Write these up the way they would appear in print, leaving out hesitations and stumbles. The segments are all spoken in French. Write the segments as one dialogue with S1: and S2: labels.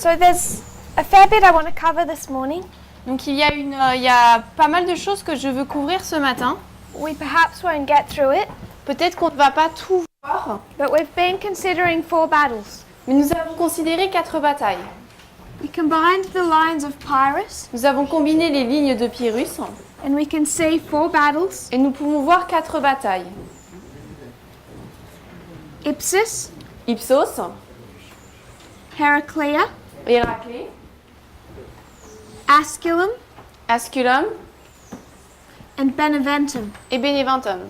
S1: So there's a fair bit I want to cover this morning.
S2: Donc il y a pas mal de choses que je veux couvrir ce matin.
S1: We perhaps won't get through it,
S2: Peut-être qu'on ne va pas tout voir,
S1: but we've been considering 4 battles.
S2: mais nous avons considéré 4 batailles.
S1: We combined the lines of Pyrrhus,
S2: Nous avons combiné les lignes de Pyrrhus
S1: and we can see 4 battles.
S2: et nous pouvons voir 4 batailles.
S1: Ipsis,
S2: Ipsos,
S1: Heraclea,
S2: Héraclée,
S1: Asculum,
S2: Asculum
S1: and Beneventum.
S2: et Beneventum.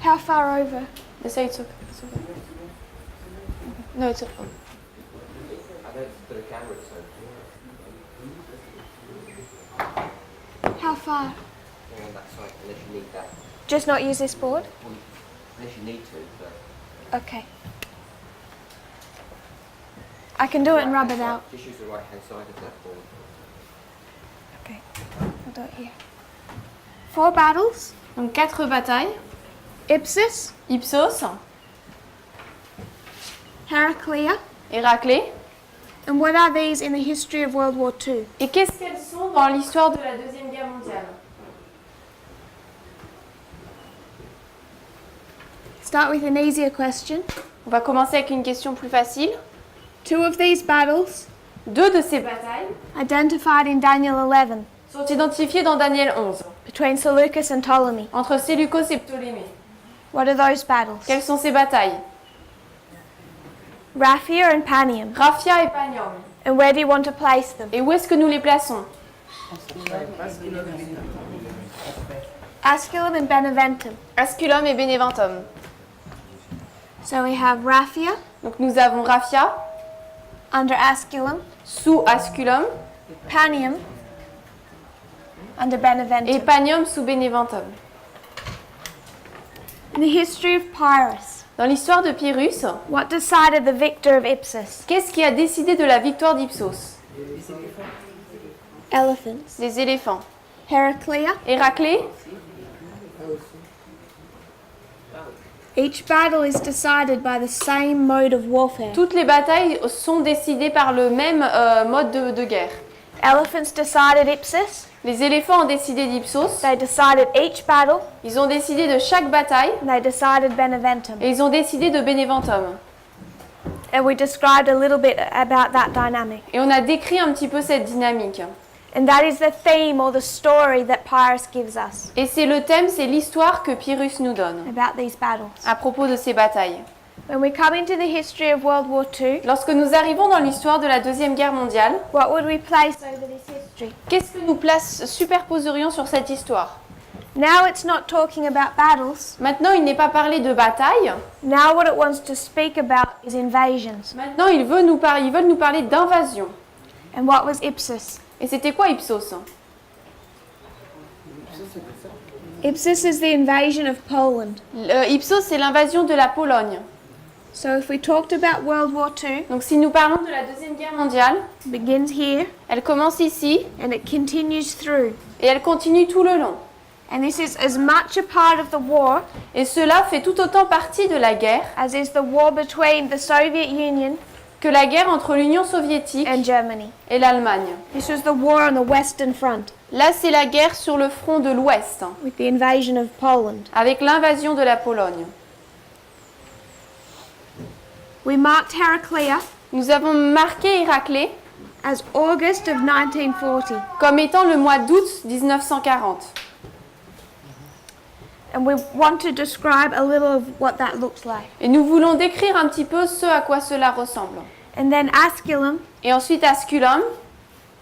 S1: How far over?
S2: It's okay. No, it's okay.
S1: How far?
S3: On that side, unless you need that.
S1: Just not use this board?
S3: Unless you need to, but
S1: Okay. I can do it and rub it out.
S3: just use the right hand side of that board.
S1: Okay, I'll do it here. 4 battles.
S2: Donc 4 batailles.
S1: Ipsis,
S2: Ipsos,
S1: Heraclea,
S2: Héraclée.
S1: and what are these in the history of World War II?
S2: Et qu'est-ce qu'elles sont dans l'histoire de la Deuxième Guerre mondiale?
S1: Start with an easier question.
S2: On va commencer avec une question plus facile.
S1: 2 of these battles
S2: 2 de ces batailles
S1: identified in Daniel 11
S2: sont identifiées dans Daniel 11,
S1: between Seleucus and Ptolemy.
S2: entre Séleucos et Ptolémée.
S1: What are those battles?
S2: Quelles sont ces batailles?
S1: Raphia and Panium.
S2: Raphia et Panium.
S1: And where do you want to place them?
S2: Et où est-ce que nous les plaçons?
S1: Asculum and Beneventum.
S2: Asculum et Beneventum.
S1: So we have Raphia
S2: Donc nous avons Raphia,
S1: under Asculum,
S2: sous Asculum,
S1: Panium under
S2: et
S1: Beneventum.
S2: Panium sous Beneventum.
S1: In the history of Pyrrhus,
S2: Dans l'histoire de Pyrrhus,
S1: what decided the victor of Ipsus?
S2: qu'est-ce qui a décidé de la victoire d'Ipsos?
S1: Elephants.
S2: Les éléphants.
S1: Heraclea.
S2: Héraclée,
S1: Each battle is decided by the same mode of warfare.
S2: toutes les batailles sont décidées par le même mode de guerre.
S1: Elephants decided Ipsus.
S2: Les éléphants ont décidé d'Ipsos,
S1: They decided each battle.
S2: ils ont décidé de chaque bataille
S1: And they decided Beneventum.
S2: et ils ont décidé de Beneventum.
S1: And we described a little bit about that dynamic.
S2: Et on a décrit un petit peu cette dynamique.
S1: And that is the theme or the story that Pyrrhus gives us
S2: Et c'est le thème, c'est l'histoire que Pyrrhus nous donne
S1: about these battles.
S2: à propos de ces batailles.
S1: When we come into the history of World War II,
S2: Lorsque nous arrivons dans l'histoire de la Deuxième Guerre mondiale,
S1: what would we place over this history?
S2: qu'est-ce que nous superposerions sur cette histoire?
S1: Now it's not talking about battles.
S2: Maintenant, il n'est pas parlé de bataille.
S1: Now what it wants to speak about is invasions.
S2: Maintenant, ils veulent nous parler d'invasion.
S1: And what was Ipsus?
S2: Et c'était quoi Ipsos?
S1: Ipsus is the invasion of Poland.
S2: Ipsos, c'est l'invasion de la Pologne.
S1: So if we talked about World War II,
S2: Donc si nous parlons de la Deuxième Guerre mondiale,
S1: it begins here
S2: elle commence ici
S1: and it continues through.
S2: et elle continue tout le long.
S1: And this is as much a part of the war
S2: Et cela fait tout autant partie de la guerre
S1: as is the war between the Soviet Union
S2: que la guerre entre l'Union soviétique
S1: and Germany.
S2: et l'Allemagne.
S1: This was the war on the Western Front
S2: Là, c'est la guerre sur le front de l'Ouest,
S1: with the invasion of Poland.
S2: avec l'invasion de la Pologne.
S1: We marked Heraclea
S2: Nous avons marqué Héraclée
S1: as August of 1940,
S2: comme étant le mois d'août 1940.
S1: and we want to describe a little of what that looks like.
S2: Et nous voulons décrire un petit peu ce à quoi cela ressemble.
S1: And then Asculum,
S2: Et ensuite Asculum,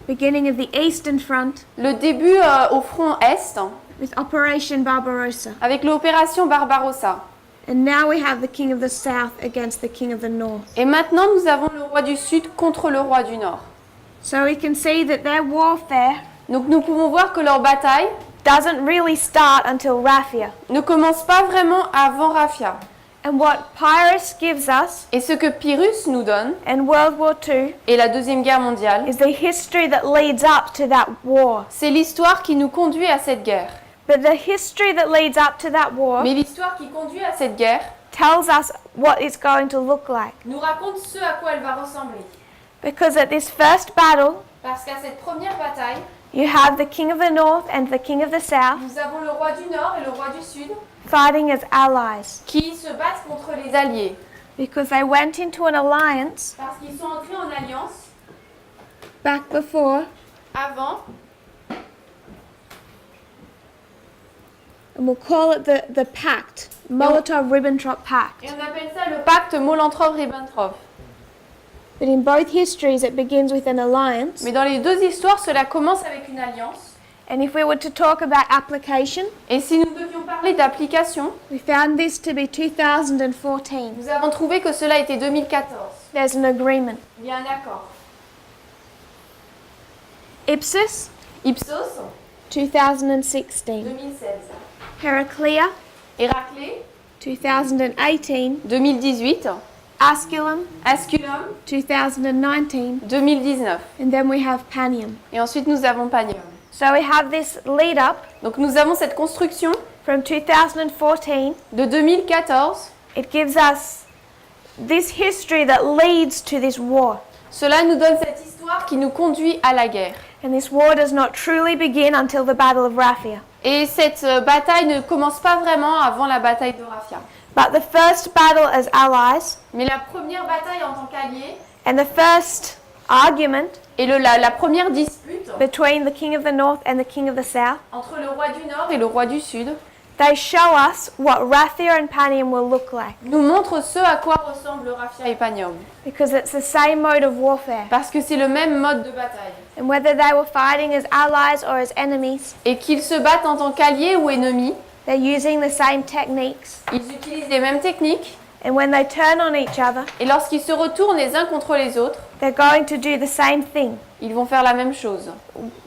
S1: beginning of the Eastern Front,
S2: le début au front Est,
S1: with Operation Barbarossa.
S2: avec l'opération Barbarossa.
S1: And now we have the king of the south against the king of the north.
S2: Et maintenant, nous avons le roi du Sud contre le roi du Nord.
S1: So we can see that their warfare
S2: Donc nous pouvons voir que leur bataille
S1: doesn't really start until Raphia.
S2: ne commence pas vraiment avant Raphia.
S1: And what Pyrrhus gives us
S2: Et ce que Pyrrhus nous donne,
S1: in World War II
S2: et la Deuxième Guerre mondiale,
S1: is the history that leads up to that war.
S2: c'est l'histoire qui nous conduit à cette guerre.
S1: But the history that leads up to that war
S2: Mais l'histoire qui conduit à cette guerre
S1: tells us what it's going to look like.
S2: nous raconte ce à quoi elle va ressembler.
S1: Because at this first battle,
S2: Parce qu'à cette première bataille,
S1: you have the king of the north and the king of the south
S2: nous avons le roi du Nord et le roi du Sud
S1: fighting as allies.
S2: qui se battent contre les alliés.
S1: Because they went into an alliance
S2: Parce qu'ils sont entrés en alliance
S1: back before,
S2: avant,
S1: and we'll call it the pact, Molotov-Ribbentrop Pact.
S2: et on appelle ça le pacte Molotov-Ribbentrop.
S1: But in both histories, it begins with an alliance.
S2: Mais dans les deux histoires, cela commence avec une alliance.
S1: And if we were to talk about application,
S2: Et si nous devions parler d'application,
S1: we found this to be 2014.
S2: nous avons trouvé que cela était 2014.
S1: There's an agreement.
S2: Il y a un accord.
S1: Ipsis,
S2: Ipsos,
S1: 2016.
S2: 2016.
S1: Heraclea,
S2: Héraclée,
S1: 2018.
S2: 2018.
S1: Asculum,
S2: Asculum,
S1: 2019.
S2: 2019.
S1: And then we have Panium.
S2: Et ensuite, nous avons Panium.
S1: So we have this lead up
S2: Donc, nous avons cette construction
S1: from 2014.
S2: de 2014.
S1: It gives us this history that leads to this war.
S2: Cela nous donne cette histoire qui nous conduit à la guerre.
S1: And this war does not truly begin until the Battle of Raphia.
S2: Et cette bataille ne commence pas vraiment avant la bataille de Raphia.
S1: But the first battle as allies
S2: Mais la première bataille en tant qu'alliés
S1: and the first argument
S2: et la première dispute
S1: between the king of the north and the king of the south,
S2: entre le roi du Nord et le roi du Sud
S1: they show us what Raphia and Panium will look like.
S2: nous montre ce à quoi ressemblent Raphia et Panium.
S1: Because it's the same mode of warfare.
S2: Parce que c'est le même mode de bataille.
S1: And whether they were fighting as allies or as enemies,
S2: Et qu'ils se battent en tant qu'alliés ou ennemis,
S1: they're using the same techniques.
S2: ils utilisent les mêmes techniques.
S1: And when they turn on each other,
S2: Et lorsqu'ils se retournent les uns contre les autres,
S1: they're going to do the same thing.
S2: ils vont faire la même chose.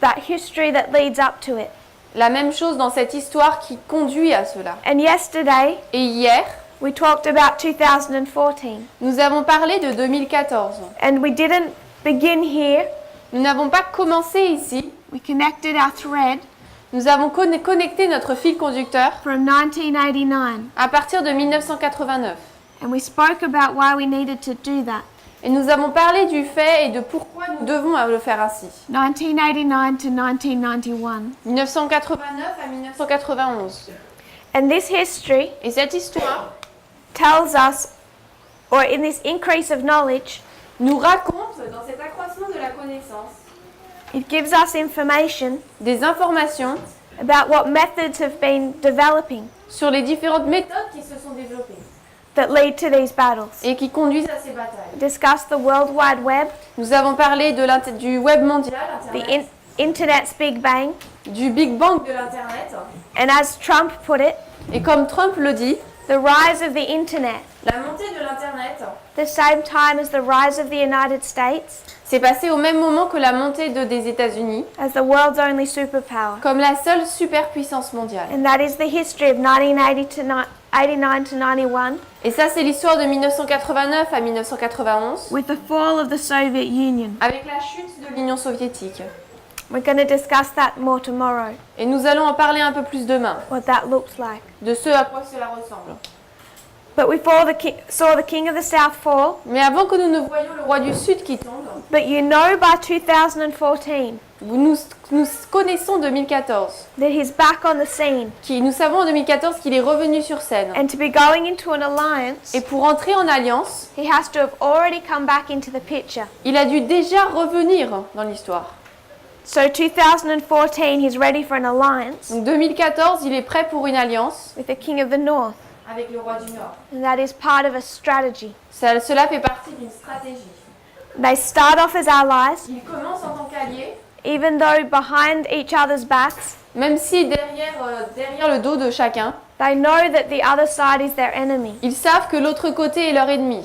S1: That history that leads up to it.
S2: La même chose dans cette histoire qui conduit à cela.
S1: And yesterday,
S2: Et hier,
S1: we talked about 2014.
S2: nous avons parlé de 2014.
S1: And we didn't begin here.
S2: Nous n'avons pas commencé ici.
S1: We connected our thread
S2: Nous avons connecté notre fil conducteur
S1: from 1989.
S2: à partir de 1989.
S1: And we spoke about why we needed to do that.
S2: Et nous avons parlé du fait et de pourquoi nous devons le faire ainsi.
S1: 1989 to 1991.
S2: 1989 à 1991.
S1: And this history
S2: Et cette histoire
S1: tells us, or in this increase of knowledge,
S2: nous raconte, dans cet accroissement de la connaissance,
S1: it gives us information
S2: des informations
S1: about what methods have been developing
S2: sur les différentes méthodes qui se sont développées
S1: that lead to these battles.
S2: et qui conduisent à ces batailles.
S1: Discuss the World Wide Web,
S2: Nous avons parlé du web mondial,
S1: the
S2: Internet,
S1: Internet's Big Bang,
S2: du Big Bang de l'Internet,
S1: and as Trump put it,
S2: et comme Trump le dit,
S1: the rise of the Internet,
S2: la montée de l'Internet
S1: the same time as the rise of the United States,
S2: s'est passée au même moment que la montée des États-Unis,
S1: as the world's only superpower.
S2: comme la seule superpuissance mondiale.
S1: And that is the history of 1989 to 91,
S2: Et ça, c'est l'histoire de 1989 à 1991,
S1: with the fall of the Soviet Union.
S2: avec la chute de l'Union soviétique.
S1: We're going to discuss that more tomorrow,
S2: Et nous allons en parler un peu plus demain,
S1: what that looks like.
S2: de ce à quoi cela ressemble.
S1: But we saw the king of the south fall.
S2: Mais avant que nous ne voyions le roi du Sud qui tombe,
S1: But you know by 2014
S2: nous connaissons 2014.
S1: that he's back on the scene.
S2: Nous savons en 2014 qu'il est revenu sur scène.
S1: And to be going into an alliance,
S2: Et pour entrer en alliance,
S1: he has to have already come back into the picture.
S2: il a dû déjà revenir dans l'histoire.
S1: So 2014, he's ready for an alliance
S2: Donc 2014, il est prêt pour une alliance
S1: with the king of the north.
S2: avec le roi du Nord.
S1: And that is part of a strategy.
S2: Cela fait partie d'une stratégie.
S1: They start off as allies,
S2: Ils commencent en tant qu'alliés,
S1: even though behind each other's backs,
S2: même si derrière le dos de chacun,
S1: they know that the other side is their enemy.
S2: ils savent que l'autre côté est leur ennemi.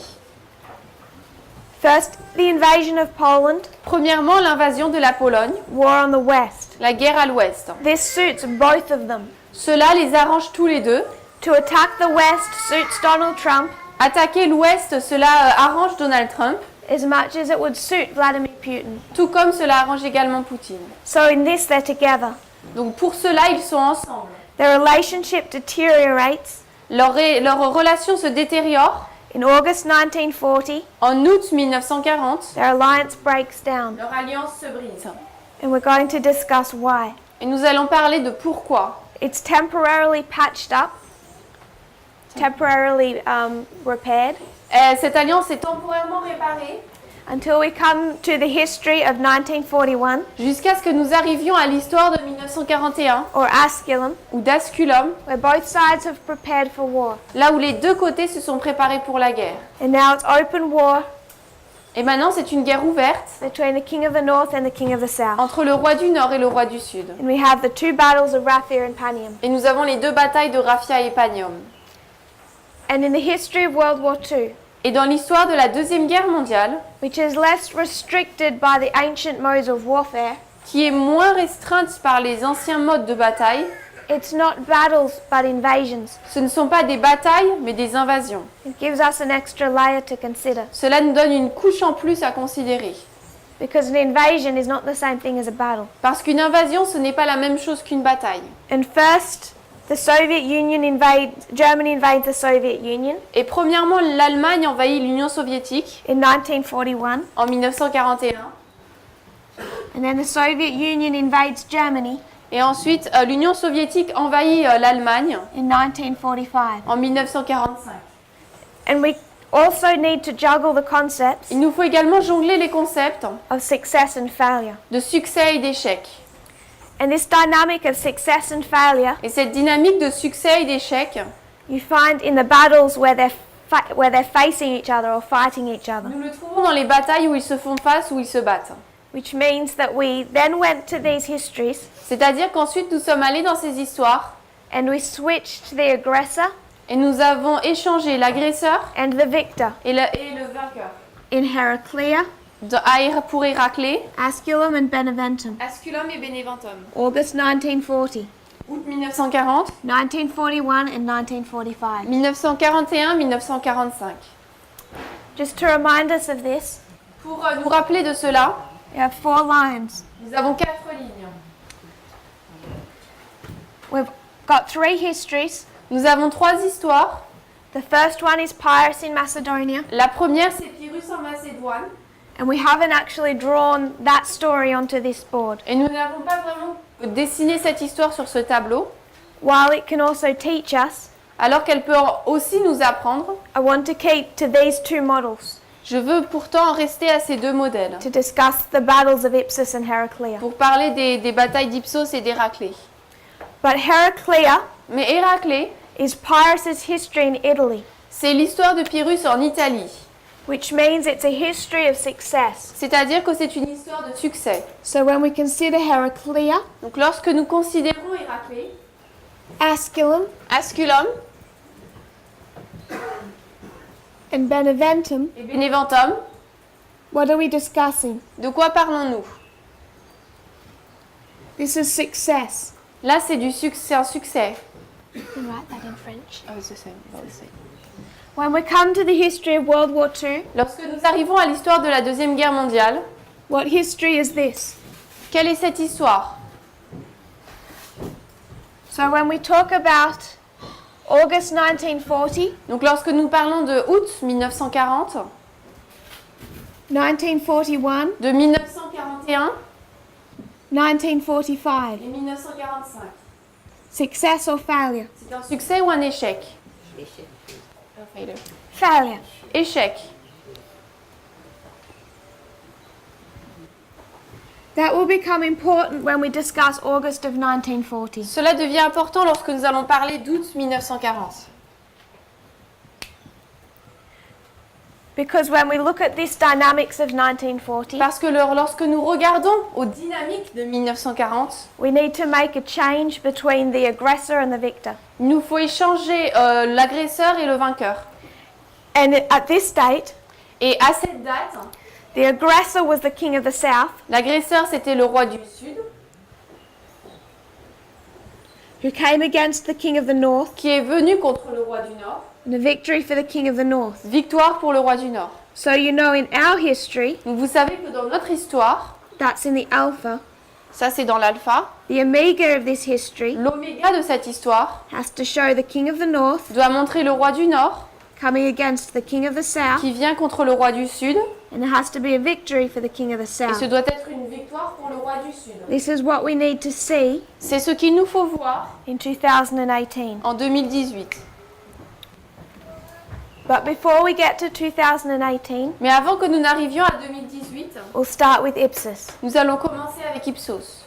S1: First, the invasion of Poland,
S2: Premièrement, l'invasion de la Pologne,
S1: war on the west.
S2: la guerre à l'ouest.
S1: This suits both of them.
S2: Cela les arrange tous les deux.
S1: To attack the west suits Donald Trump
S2: Attaquer l'ouest, cela arrange Donald Trump,
S1: as much as it would suit Vladimir Putin.
S2: tout comme cela arrange également Poutine.
S1: So in this, they're together.
S2: Donc pour cela, ils sont ensemble.
S1: Their relationship deteriorates
S2: leur relation se détériore.
S1: in August 1940.
S2: En août 1940,
S1: Their alliance breaks down,
S2: leur alliance se brise.
S1: and we're going to discuss why.
S2: Et nous allons parler de pourquoi.
S1: It's temporarily patched up, temporarily repaired,
S2: Cette alliance est temporairement réparée
S1: until we come to the history of 1941,
S2: jusqu'à ce que nous arrivions à l'histoire de 1941
S1: or Asculum,
S2: ou d'Asculum,
S1: where both sides have prepared for war.
S2: là où les deux côtés se sont préparés pour la guerre.
S1: And now it's open war
S2: Et maintenant, c'est une guerre ouverte
S1: between the king of the north and the king of the south.
S2: entre le roi du Nord et le roi du Sud.
S1: And we have the two battles of Raphia and Panium.
S2: Et nous avons les deux batailles de Raphia et Panium.
S1: And in the history of World War II,
S2: Et dans l'histoire de la Deuxième Guerre mondiale,
S1: which is less restricted by the ancient modes of warfare,
S2: qui est moins restreinte par les anciens modes de bataille,
S1: it's not battles but invasions.
S2: ce ne sont pas des batailles, mais des invasions.
S1: It gives us an extra layer to consider,
S2: Cela nous donne une couche en plus à considérer.
S1: because an invasion is not the same thing as a battle.
S2: Parce qu'une invasion, ce n'est pas la même chose qu'une bataille.
S1: And first, Germany invades the Soviet Union
S2: Et premièrement, l'Allemagne envahit l'Union soviétique
S1: in 1941,
S2: en 1941.
S1: and then the Soviet Union invades Germany
S2: Et ensuite, l'Union soviétique envahit l'Allemagne
S1: in 1945.
S2: en 1945.
S1: And we also need to juggle the concepts
S2: Il nous faut également jongler les concepts
S1: of success and failure.
S2: de succès et d'échec.
S1: And this dynamic of success and failure
S2: Et cette dynamique de succès et d'échec,
S1: you find in the battles where they're facing each other or fighting each other,
S2: nous le trouvons dans les batailles où ils se font face, où ils se battent.
S1: which means that we then went to these histories
S2: C'est-à-dire qu'ensuite nous sommes allés dans ces histoires
S1: and we switched the aggressor
S2: et nous avons échangé l'agresseur
S1: and the victor
S2: et le vainqueur.
S1: in Heraclea,
S2: Pour Héraclée,
S1: Asculum and Beneventum,
S2: Asculum et Beneventum.
S1: August 1940,
S2: Août 1940,
S1: 1941 and 1945.
S2: 1941, 1945.
S1: Just to remind us of this,
S2: Pour nous rappeler de cela,
S1: we have 4 lines.
S2: nous avons 4 lignes.
S1: We've got 3 histories.
S2: Nous avons 3 histoires.
S1: The first one is Pyrrhus in Macedonia,
S2: La première, c'est Pyrrhus en Macédoine.
S1: and we haven't actually drawn that story onto this board.
S2: Et nous n'avons pas vraiment dessiné cette histoire sur ce tableau,
S1: While it can also teach us,
S2: alors qu'elle peut aussi nous apprendre.
S1: I want to keep to these 2 models
S2: Je veux pourtant en rester à ces deux modèles
S1: to discuss the battles of Ipsus and Heraclea.
S2: pour parler des batailles d'Ipsos et d'Héraclée.
S1: But Heraclea
S2: Mais Héraclée,
S1: is Pyrrhus's history in Italy,
S2: c'est l'histoire de Pyrrhus en Italie.
S1: which means it's a history of success.
S2: C'est-à-dire que c'est une histoire de succès.
S1: So when we consider Heraclea,
S2: Donc lorsque nous considérons Héraclée,
S1: Asculum,
S2: Asculum
S1: and Beneventum,
S2: et Beneventum,
S1: what are we discussing?
S2: de quoi parlons-nous?
S1: This is success.
S2: Là, c'est un succès.
S1: You can write that in French.
S2: Oh, it's the same, about the same.
S1: When we come to the history of World War II,
S2: Lorsque nous arrivons à l'histoire de la Deuxième Guerre mondiale,
S1: what history is this?
S2: quelle est cette histoire?
S1: So when we talk about August 1940,
S2: Donc lorsque nous parlons de août 1940,
S1: 1941,
S2: de 1941
S1: 1945,
S2: et 1945,
S1: success or failure?
S2: c'est un succès ou un échec?
S1: Failure.
S2: Échec.
S1: That will become important when we discuss August of 1940.
S2: Cela devient important lorsque nous allons parler d'août 1940.
S1: Because when we look at this dynamics of 1940,
S2: Parce que lorsque nous regardons aux dynamiques de 1940,
S1: we need to make a change between the aggressor and the victor.
S2: il nous faut échanger l'agresseur et le vainqueur.
S1: And at this date,
S2: Et à cette date,
S1: the aggressor was the king of the south,
S2: l'agresseur c'était le roi du Sud,
S1: who came against the king of the north,
S2: qui est venu contre le roi du Nord.
S1: and a victory for the king of the north.
S2: Victoire pour le roi du Nord.
S1: So you know in our history,
S2: Donc vous savez que dans notre histoire,
S1: that's in the alpha,
S2: Ça, c'est dans l'alpha.
S1: The omega of this history
S2: L'oméga de cette histoire
S1: has to show the king of the north
S2: doit montrer le roi du Nord
S1: coming against the king of the south,
S2: qui vient contre le roi du Sud.
S1: and there has to be a victory for the king of the
S2: Et
S1: south.
S2: ce doit être une victoire pour le roi du Sud.
S1: This is what we need to see
S2: C'est ce qu'il nous faut voir
S1: in 2018.
S2: en 2018.
S1: But before we get to 2018,
S2: Mais avant que nous n'arrivions à 2018,
S1: we'll start with Ipsis.
S2: nous allons commencer avec Ipsos.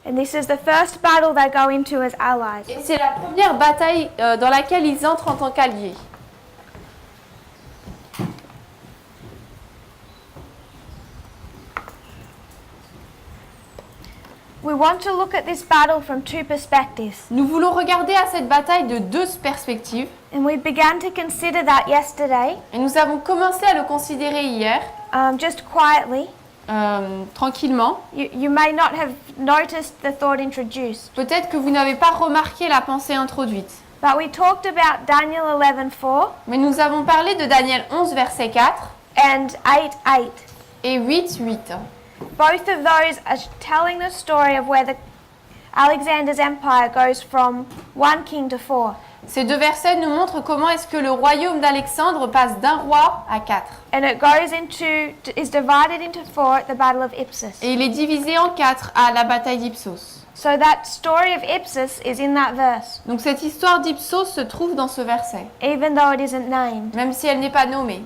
S1: And this is the first battle they go into as allies.
S2: Et c'est la première bataille dans laquelle ils entrent en tant qu'alliés.
S1: We want to look at this battle from two perspectives.
S2: Nous voulons regarder à cette bataille de deux perspectives.
S1: And we began to consider that yesterday,
S2: Et nous avons commencé à le considérer hier,
S1: just quietly.
S2: tranquillement.
S1: You may not have noticed the thought introduced,
S2: Peut-être que vous n'avez pas remarqué la pensée introduite.
S1: but we talked about Daniel 11:4
S2: Mais nous avons parlé de Daniel 11, verset 4
S1: and 8:8.
S2: et 8, 8.
S1: Both of those are telling the story of where Alexander's empire goes from one king to four.
S2: Ces deux versets nous montrent comment est-ce que le royaume d'Alexandre passe d'un roi à 4.
S1: And it is divided into four at the Battle of Ipsus.
S2: Et il est divisé en 4 à la bataille d'Ipsos.
S1: So that story of Ipsus is in that verse,
S2: Donc cette histoire d'Ipsos se trouve dans ce verset,
S1: even though it isn't named.
S2: même si elle n'est pas nommée.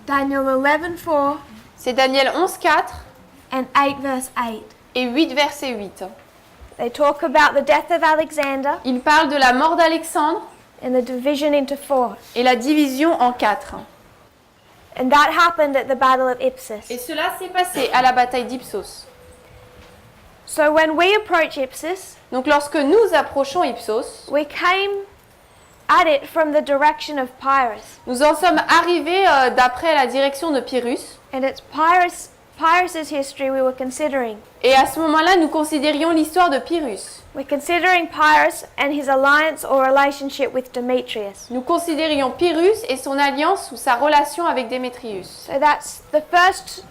S1: Daniel 11:4
S2: C'est Daniel 11, 4
S1: and 8 verse 8.
S2: et 8, verset 8.
S1: They talk about the death of Alexander
S2: Il parle de la mort d'Alexandre
S1: and the division into four.
S2: et la division en 4.
S1: And that happened at the Battle of Ipsus.
S2: Et cela s'est passé à la bataille d'Ipsos.
S1: So when we approach Ipsus,
S2: Donc lorsque nous approchons Ipsos,
S1: we came at it from the direction of Pyrrhus.
S2: nous en sommes arrivés d'après la direction de Pyrrhus.
S1: And it's Pyrrhus's history we were considering.
S2: Et à ce moment-là, nous considérions l'histoire de Pyrrhus.
S1: We're considering Pyrrhus and his alliance or relationship with Demetrius.
S2: Nous considérions Pyrrhus et son alliance ou sa relation avec Démétrius.
S1: So that's the first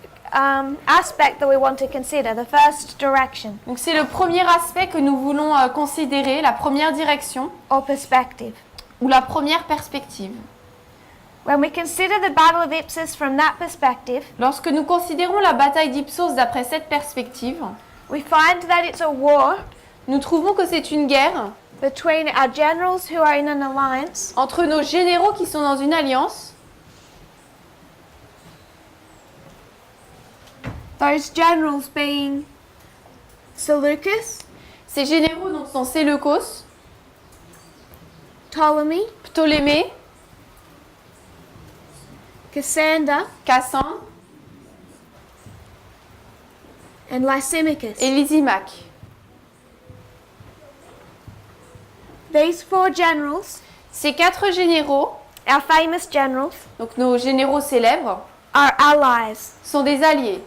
S1: aspect that we want to consider, the first direction
S2: Donc c'est le premier aspect que nous voulons considérer, la première direction
S1: or perspective.
S2: ou la première perspective.
S1: When we consider the Battle of Ipsus from that perspective,
S2: Lorsque nous considérons la bataille d'Ipsos d'après cette perspective,
S1: we find that it's a war
S2: nous trouvons que c'est une guerre
S1: between our generals who are in an alliance
S2: entre nos généraux qui sont dans une alliance,
S1: those generals being Seleucus,
S2: ces généraux donc sont Séleucos,
S1: Ptolemy,
S2: Ptolémée,
S1: Cassander,
S2: Cassandre
S1: and Lysimachus.
S2: et Lysimaque.
S1: These four generals,
S2: Ces 4 généraux,
S1: our famous generals,
S2: donc nos généraux célèbres,
S1: are allies.
S2: sont des alliés.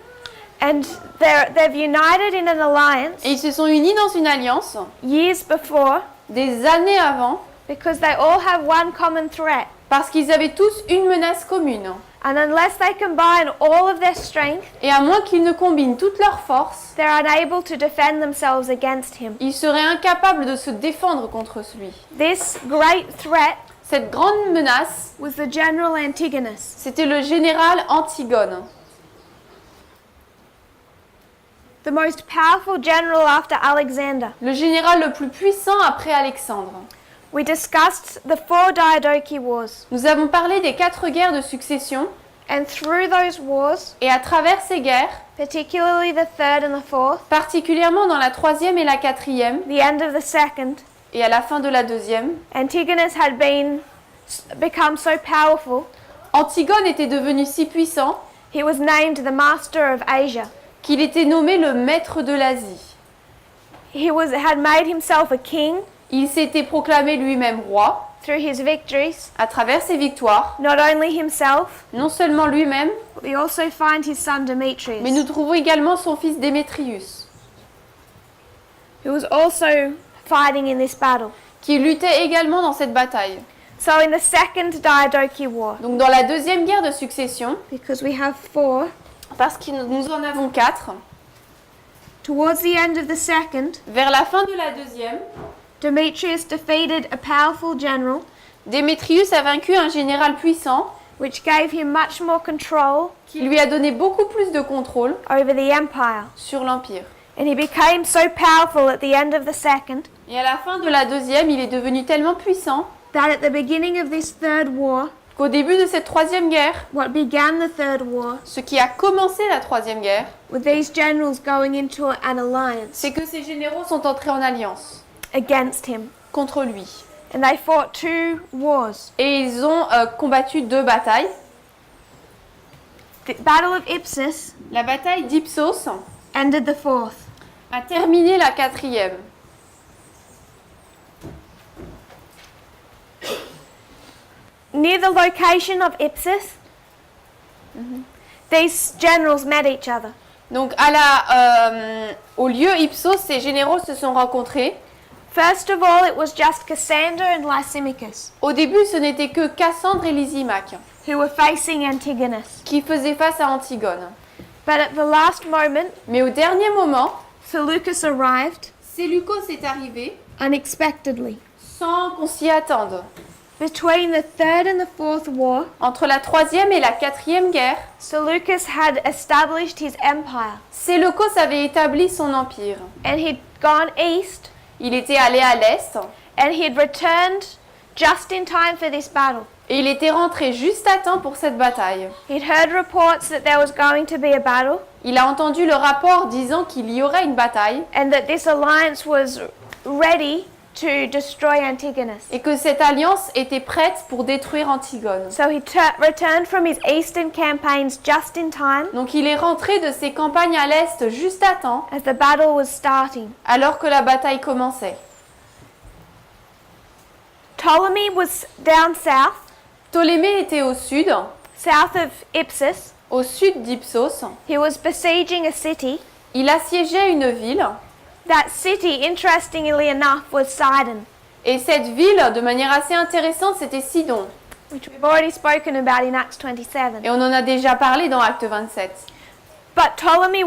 S1: And they've united in an alliance
S2: Et ils se sont unis dans une alliance
S1: years before
S2: des années avant
S1: because they all have one common threat.
S2: parce qu'ils avaient tous une menace commune.
S1: And unless they combine all of their strength,
S2: Et à moins qu'ils ne combinent toutes leurs forces,
S1: they're unable to defend themselves against him.
S2: ils seraient incapables de se défendre contre lui.
S1: This great threat
S2: Cette grande menace,
S1: was the general Antigonus.
S2: c'était le général Antigone,
S1: The most powerful general after Alexander.
S2: le général le plus puissant après Alexandre.
S1: We discussed the four Diadochi Wars,
S2: Nous avons parlé des 4 guerres de succession,
S1: and through those wars,
S2: et à travers ces guerres,
S1: particularly the third and the fourth,
S2: particulièrement dans la 3e et la 4e,
S1: the end of the second,
S2: et à la fin de la 2e,
S1: Antigonus had become so powerful,
S2: Antigone était devenu si puissant
S1: he was named the master of Asia.
S2: qu'il était nommé le maître de l'Asie.
S1: He had made himself a king
S2: Il s'était proclamé lui-même roi
S1: through his victories,
S2: à travers ses victoires,
S1: not only himself,
S2: non seulement lui-même,
S1: but we also find his son Demetrius,
S2: mais nous trouvons également son fils Démétrius,
S1: who was also fighting in this battle.
S2: qui luttait également dans cette bataille.
S1: So in the second Diadochi War,
S2: Donc dans la 2e guerre de succession,
S1: because we have four,
S2: parce que nous en avons 4.
S1: Towards the end of the second,
S2: Vers la fin de la deuxième,
S1: Demetrius defeated a powerful general,
S2: Démétrius a vaincu un général puissant
S1: which gave him much more control
S2: qui lui a donné beaucoup plus de contrôle
S1: over the empire.
S2: sur l'empire.
S1: And he became so powerful at the end of the second
S2: Et à la fin de la deuxième, il est devenu tellement puissant
S1: that at the beginning of this third war,
S2: qu'au début de cette troisième guerre,
S1: what began the third war,
S2: ce qui a commencé la troisième guerre,
S1: with these generals going into an alliance
S2: c'est que ces généraux sont entrés en alliance
S1: against him.
S2: contre lui.
S1: And they fought 2 wars.
S2: Et ils ont combattu 2 batailles.
S1: The Battle of Ipsus
S2: La bataille d'Ipsos
S1: ended the 4th.
S2: a terminé la 4e.
S1: Near the location of Ipsus, these generals met each other.
S2: Donc au lieu Ipsos, ces généraux se sont rencontrés.
S1: First of all, it was just Cassander and Lysimachus
S2: Au début, ce n'était que Cassandre et Lysimaque
S1: who were facing Antigonus.
S2: qui faisaient face à Antigone.
S1: But at the last moment,
S2: Mais au dernier moment,
S1: Seleucus arrived
S2: Séleucos est arrivé
S1: unexpectedly.
S2: sans qu'on s'y attende.
S1: Between the 3rd and the 4th war,
S2: Entre la 3e et la 4e guerre,
S1: Seleucus had established his empire,
S2: Séleucos avait établi son empire.
S1: and he'd gone east,
S2: Il était allé à l'est
S1: and he'd returned just in time for this battle.
S2: et il était rentré juste à temps pour cette bataille.
S1: He'd heard reports that there was going to be a battle,
S2: Il a entendu le rapport disant qu'il y aurait une bataille
S1: and that this alliance was ready to destroy Antigonus.
S2: et que cette alliance était prête pour détruire Antigone.
S1: So he returned from his eastern campaigns just in time
S2: Donc il est rentré de ses campagnes à l'est juste à temps
S1: as the battle was starting.
S2: alors que la bataille commençait.
S1: Ptolemy was down south,
S2: Ptolémée était au sud
S1: of Ipsus.
S2: d'Ipsos.
S1: He was besieging a city.
S2: Il assiégeait une ville
S1: That city, interestingly enough, was Sidon,
S2: et cette ville, de manière assez intéressante, c'était Sidon.
S1: which we've already spoken about in Acts 27.
S2: Et on en a déjà parlé dans Acte 27.
S1: But Ptolemy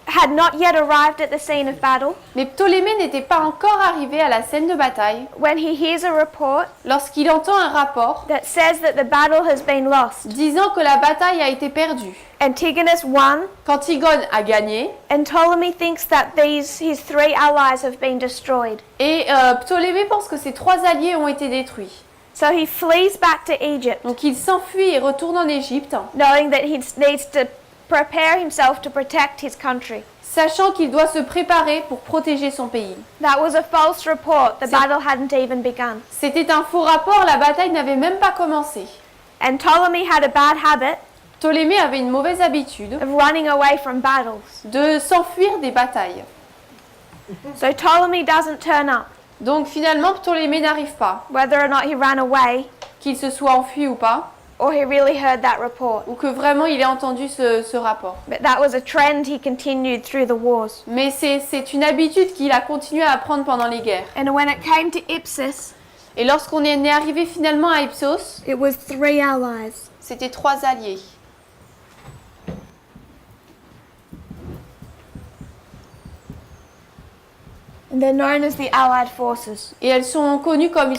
S1: had not yet arrived at the scene of battle
S2: Mais Ptolémée n'était pas encore arrivé à la scène de bataille
S1: when he hears a report
S2: lorsqu'il entend un rapport
S1: that says that the battle has been lost.
S2: disant que la bataille a été perdue.
S1: Antigonus won,
S2: Qu'Antigone a gagné
S1: and Ptolemy thinks that his 3 allies have been destroyed.
S2: et Ptolémée pense que ses 3 alliés ont été détruits.
S1: So he flees back to Egypt,
S2: Donc il s'enfuit et retourne en Égypte,
S1: knowing that he needs to prepare himself to protect his country.
S2: sachant qu'il doit se préparer pour protéger son pays.
S1: That was a false report. The battle hadn't even begun.
S2: C'était un faux rapport, la bataille n'avait même pas commencé.
S1: And Ptolemy had a bad habit
S2: Ptolémée avait une mauvaise habitude
S1: of running away from battles.
S2: de s'enfuir des batailles.
S1: So Ptolemy doesn't turn up,
S2: Donc finalement, Ptolémée n'arrive pas,
S1: whether or not he ran away
S2: qu'il se soit enfui ou pas,
S1: or he really heard that report.
S2: ou que vraiment il ait entendu ce rapport.
S1: But that was a trend he continued through the wars.
S2: Mais c'est une habitude qu'il a continué à apprendre pendant les guerres.
S1: And when it came to Ipsus,
S2: Et lorsqu'on est arrivé finalement à Ipsos,
S1: it was 3 allies.
S2: c'était 3 alliés.
S1: And they're known as the Allied forces
S2: Et ils sont connus comme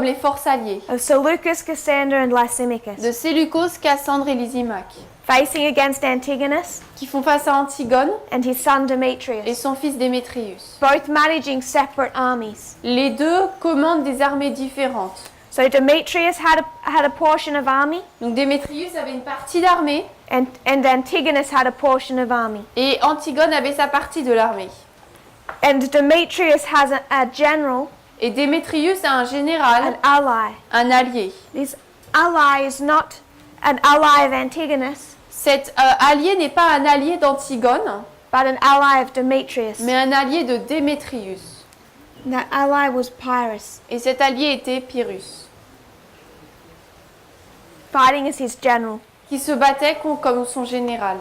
S2: les forces alliées
S1: of Seleucus, Cassander, and Lysimachus,
S2: de Séleucos, Cassandre et Lysimaque,
S1: facing against Antigonus
S2: qui font face à Antigone
S1: and his son
S2: et
S1: Demetrius,
S2: son fils Démétrius.
S1: both managing separate armies.
S2: Les deux commandent des armées différentes.
S1: So Demetrius had a portion of army,
S2: Donc Démétrius avait une partie d'armée
S1: and Antigonus had a portion of army.
S2: et Antigone avait sa partie de l'armée.
S1: And Demetrius has a general,
S2: Et Démétrius a un général,
S1: an ally.
S2: un allié.
S1: This ally is not an ally of Antigonus,
S2: Cet allié n'est pas un allié d'Antigone,
S1: but an ally of Demetrius.
S2: mais un allié de Démétrius.
S1: And that ally was Pyrrhus,
S2: Et cet allié était Pyrrhus,
S1: fighting as his general.
S2: qui se battait comme son général.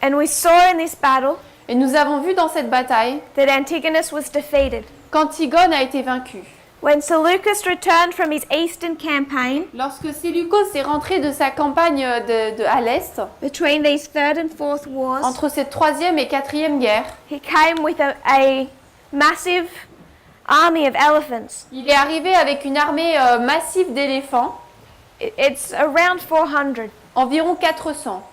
S1: And we saw in this battle
S2: Et nous avons vu dans cette bataille
S1: that Antigonus was defeated.
S2: qu'Antigone a été vaincue.
S1: When Seleucus returned from his eastern campaign,
S2: Lorsque Séleucos est rentré de sa campagne à l'est,
S1: between these third and fourth wars,
S2: entre cette troisième et quatrième guerre,
S1: he came with a massive army of elephants.
S2: il est arrivé avec une armée massive d'éléphants,
S1: It's around 400.
S2: environ 400.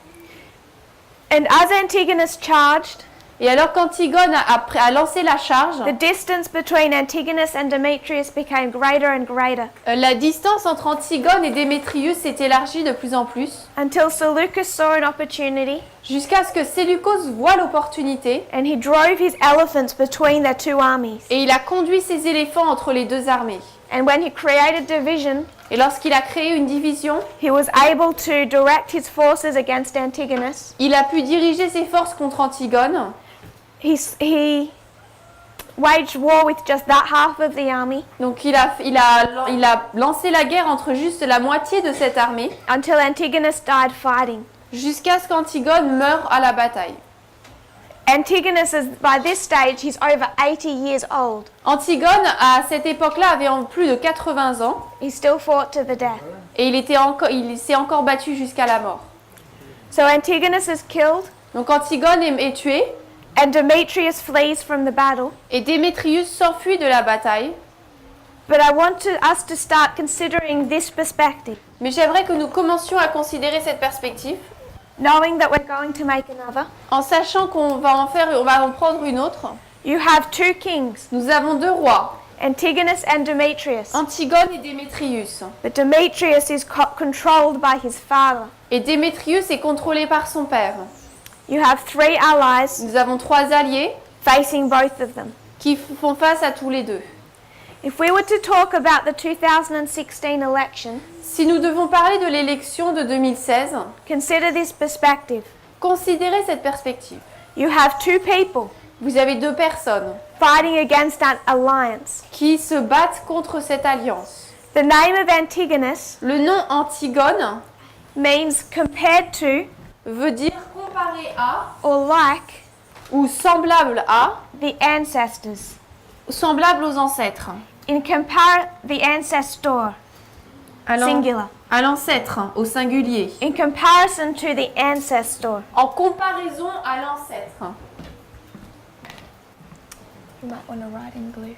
S1: And as Antigonus charged,
S2: Et alors qu'Antigone a lancé la charge,
S1: the distance between Antigonus and Demetrius became greater and greater,
S2: la distance entre Antigone et Démétrius s'est élargie de plus en plus,
S1: until Seleucus saw an opportunity
S2: jusqu'à ce que Séleucos voit l'opportunité,
S1: and he drove his elephants between their two armies.
S2: et il a conduit ses éléphants entre les deux armées.
S1: And when he created division,
S2: Et lorsqu'il a créé une division,
S1: he was able to direct his forces against Antigonus.
S2: il a pu diriger ses forces contre Antigone.
S1: He waged war with just that half of the army
S2: Donc il a lancé la guerre entre juste la moitié de cette armée,
S1: until Antigonus died fighting.
S2: jusqu'à ce qu'Antigone meure à la bataille.
S1: Antigonus is, by this stage, he's over 80 years old.
S2: Antigone, à cette époque-là, avait plus de 80 ans,
S1: He still fought to the death.
S2: et il s'est encore battu jusqu'à la mort.
S1: So Antigonus is killed,
S2: Donc Antigone est tué,
S1: and Demetrius flees from the battle.
S2: et Démétrius s'enfuit de la bataille.
S1: But I want us to start considering this perspective,
S2: Mais j'aimerais que nous commencions à considérer cette perspective,
S1: knowing that we're going to make another.
S2: en sachant qu'on va en prendre une autre.
S1: You have two kings,
S2: Nous avons deux rois,
S1: Antigonus and Demetrius.
S2: Antigone et Démétrius.
S1: But Demetrius is controlled by his father.
S2: Et Démétrius est contrôlé par son père.
S1: You have three allies
S2: Nous avons trois alliés
S1: facing both of them.
S2: qui font face à tous les deux.
S1: If we were to talk about the 2016 election,
S2: Si nous devons parler de l'élection de 2016,
S1: consider this perspective.
S2: considérez cette perspective.
S1: You have two people
S2: Vous avez deux personnes
S1: fighting against an alliance.
S2: qui se battent contre cette alliance.
S1: The name of Antigonus
S2: Le nom Antigone
S1: means compared to
S2: veut dire comparé à
S1: or like
S2: ou semblable à,
S1: the ancestors.
S2: semblable aux ancêtres.
S1: The ancestor,
S2: À
S1: singular.
S2: à l'ancêtre, au singulier.
S1: In comparison to the ancestor.
S2: En comparaison à l'ancêtre.
S1: You might want to write in blue.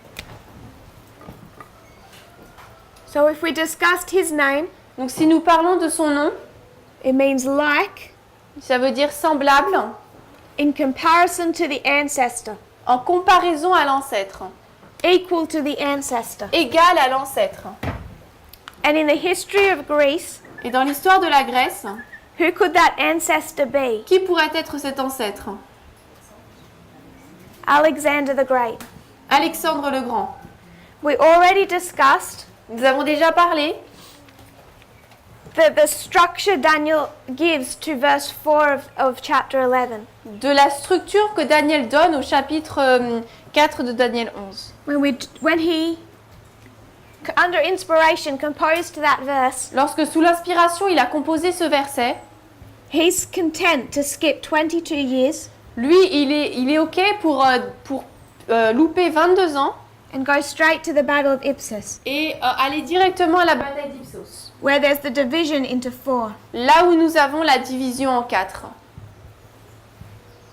S1: So if we discussed his name,
S2: Donc si nous parlons de son nom,
S1: it means like
S2: ça veut dire semblable
S1: in comparison to the ancestor,
S2: en comparaison à l'ancêtre.
S1: equal to the ancestor.
S2: Égal à l'ancêtre.
S1: And in the history of Greece,
S2: Et dans l'histoire de la Grèce,
S1: who could that ancestor be?
S2: qui pourrait être cet ancêtre?
S1: Alexander the Great.
S2: Alexandre le Grand.
S1: We already discussed
S2: Nous avons déjà parlé
S1: the structure Daniel gives to verse 4 of chapter 11.
S2: de la structure que Daniel donne au chapitre 4 de Daniel 11.
S1: When he, under inspiration, composed that verse,
S2: Lorsque sous l'inspiration il a composé ce verset,
S1: he's content to skip 22 years
S2: lui il est ok pour louper 22 ans
S1: and go straight to the battle of Ipsus,
S2: et aller directement à la bataille d'Ipsos.
S1: where there's the division into 4.
S2: Là où nous avons la division en 4.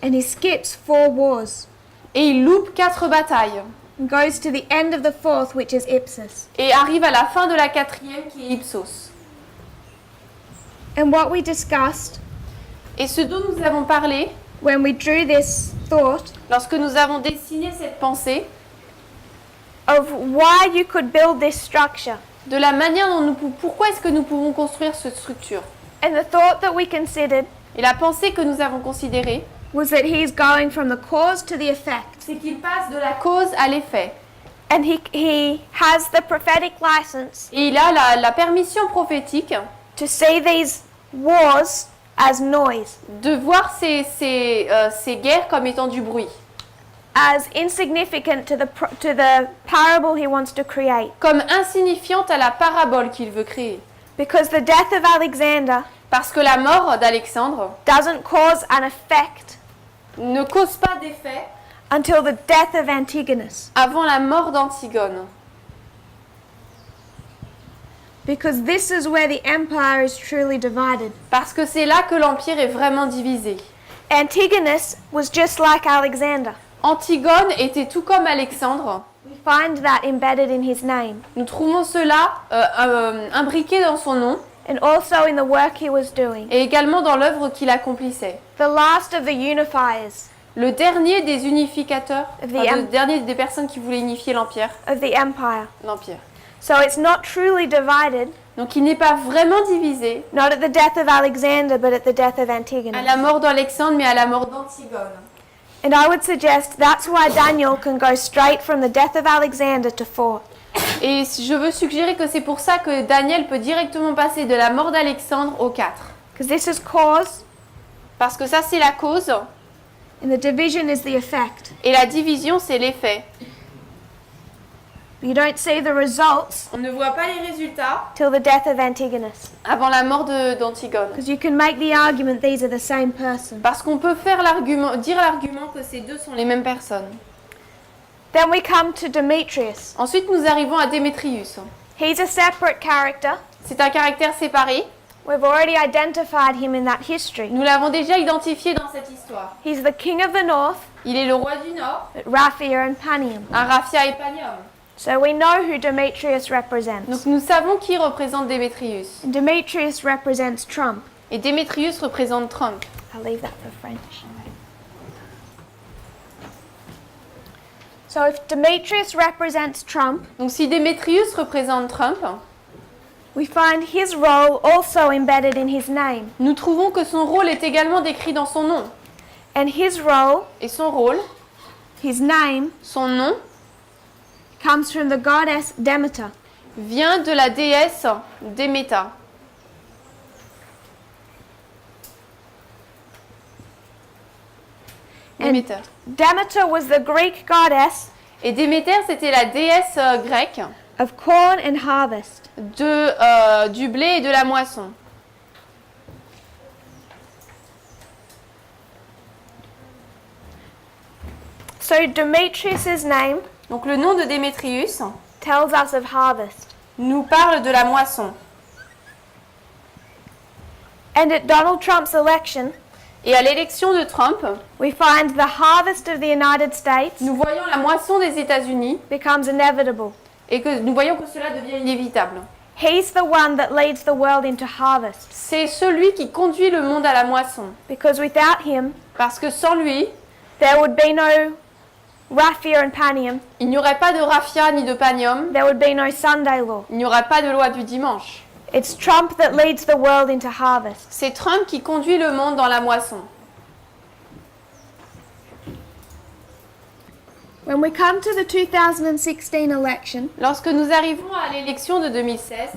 S1: And he skips 4 wars
S2: Et il loupe 4 batailles.
S1: and goes to the end of the 4th, which is Ipsus.
S2: Et arrive à la fin de la 4e qui est Ipsos.
S1: And what we discussed
S2: Et ce dont nous avons parlé,
S1: when we drew this thought
S2: lorsque nous avons dessiné cette pensée,
S1: of why you could build this structure,
S2: de la manière dont pourquoi est-ce que nous pouvons construire cette structure.
S1: and the thought that we considered
S2: Et la pensée que nous avons considérée,
S1: was that he's going from the cause to the effect.
S2: c'est qu'il passe de la cause à l'effet.
S1: And he has the prophetic license
S2: Et il a la permission prophétique
S1: to see these wars as noise,
S2: de voir ces guerres comme étant du bruit,
S1: as insignificant to the parable he wants to create.
S2: comme insignifiantes à la parabole qu'il veut créer.
S1: Because the death of Alexander
S2: Parce que la mort d'Alexandre
S1: doesn't cause an effect
S2: ne cause pas d'effet
S1: until the death of Antigonus.
S2: avant la mort d'Antigone.
S1: Because this is where the empire is truly divided.
S2: Parce que c'est là que l'empire est vraiment divisé.
S1: Antigonus was just like Alexander.
S2: Antigone était tout comme Alexandre.
S1: We find that embedded in his name,
S2: Nous trouvons cela imbriqué dans son nom
S1: and also in the work he was doing.
S2: et également dans l'œuvre qu'il accomplissait.
S1: The last of the unifiers
S2: Le dernier des unificateurs,
S1: The
S2: le dernier des personnes qui voulaient unifier l'empire.
S1: of the empire.
S2: L'empire.
S1: So it's not truly divided,
S2: Donc il n'est pas vraiment divisé
S1: not at the death of Alexander, but at the death of
S2: à
S1: Antigonus.
S2: la mort d'Alexandre, mais à la mort d'Antigone.
S1: And I would suggest that's why Daniel can go straight from the death of Alexander to 4.
S2: Et je veux suggérer que c'est pour ça que Daniel peut directement passer de la mort d'Alexandre au 4.
S1: Because this is cause,
S2: Parce que ça c'est la cause
S1: and the division is the effect.
S2: et la division c'est l'effet.
S1: You don't see the results
S2: On ne voit pas les résultats
S1: till the death of Antigonus.
S2: avant la mort d'Antigone.
S1: Because you can make the argument these are the same person.
S2: Parce qu'on peut dire l'argument que ces deux sont les mêmes personnes.
S1: Then we come to Demetrius.
S2: Ensuite nous arrivons à Démétrius.
S1: He's a separate character.
S2: C'est un caractère séparé.
S1: We've already identified him in that history.
S2: Nous l'avons déjà identifié dans cette histoire.
S1: He's the king of the north
S2: Il est le roi du Nord,
S1: at Raphia and Panium.
S2: un Raphia et Panium.
S1: So we know who Demetrius represents.
S2: Donc nous savons qui représente Démétrius.
S1: And Demetrius represents Trump.
S2: Et Démétrius représente Trump.
S1: I'll leave that for French. So if Demetrius represents Trump,
S2: Donc si Démétrius représente Trump,
S1: we find his role also embedded in his name.
S2: nous trouvons que son rôle est également décrit dans son nom.
S1: And his role,
S2: Et son rôle,
S1: his name,
S2: son nom,
S1: comes from the goddess Demeter.
S2: vient de la déesse Déméta. Déméter.
S1: Demeter was the Greek goddess
S2: Et Déméter, c'était la déesse grecque
S1: of corn and harvest.
S2: du blé et de la moisson.
S1: So Demetrius's name
S2: Donc le nom de Démétrius
S1: tells us of harvest.
S2: nous parle de la moisson.
S1: And at Donald Trump's election,
S2: Et à l'élection de Trump,
S1: we find the harvest of the United States
S2: nous voyons la moisson des États-Unis
S1: becomes inevitable.
S2: et que nous voyons que cela devient inévitable.
S1: He's the one that leads the world into harvest.
S2: C'est celui qui conduit le monde à la moisson.
S1: Because without him,
S2: Parce que sans lui,
S1: there would be no Raphia and Panium.
S2: il n'y aurait pas de raffia ni de panium,
S1: There would be no Sunday law.
S2: il n'y aurait pas de loi du dimanche.
S1: It's Trump that leads the world into harvest.
S2: C'est Trump qui conduit le monde dans la moisson.
S1: When we come to the 2016 election,
S2: Lorsque nous arrivons à l'élection de 2016,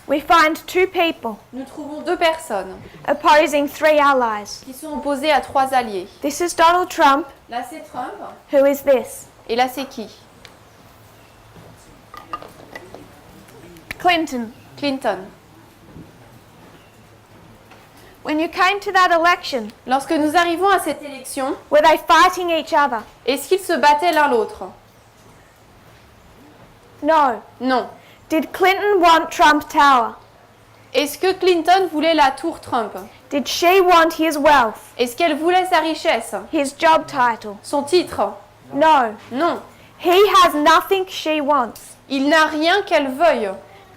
S1: we find two people
S2: nous trouvons deux personnes
S1: opposing three allies.
S2: qui sont opposées à trois alliés.
S1: This is Donald Trump.
S2: Là c'est Trump
S1: Who is this?
S2: et là c'est qui?
S1: Clinton.
S2: Clinton.
S1: When you came to that election,
S2: Lorsque nous arrivons à cette élection,
S1: were they fighting each other?
S2: est-ce qu'ils se battaient l'un l'autre?
S1: No.
S2: Non.
S1: Did Clinton want Trump Tower?
S2: Est-ce que Clinton voulait la tour Trump?
S1: Did she want his wealth?
S2: Est-ce qu'elle voulait sa richesse?
S1: His job title?
S2: Son titre?
S1: No.
S2: Non.
S1: He has nothing she wants.
S2: Il n'a rien qu'elle veuille.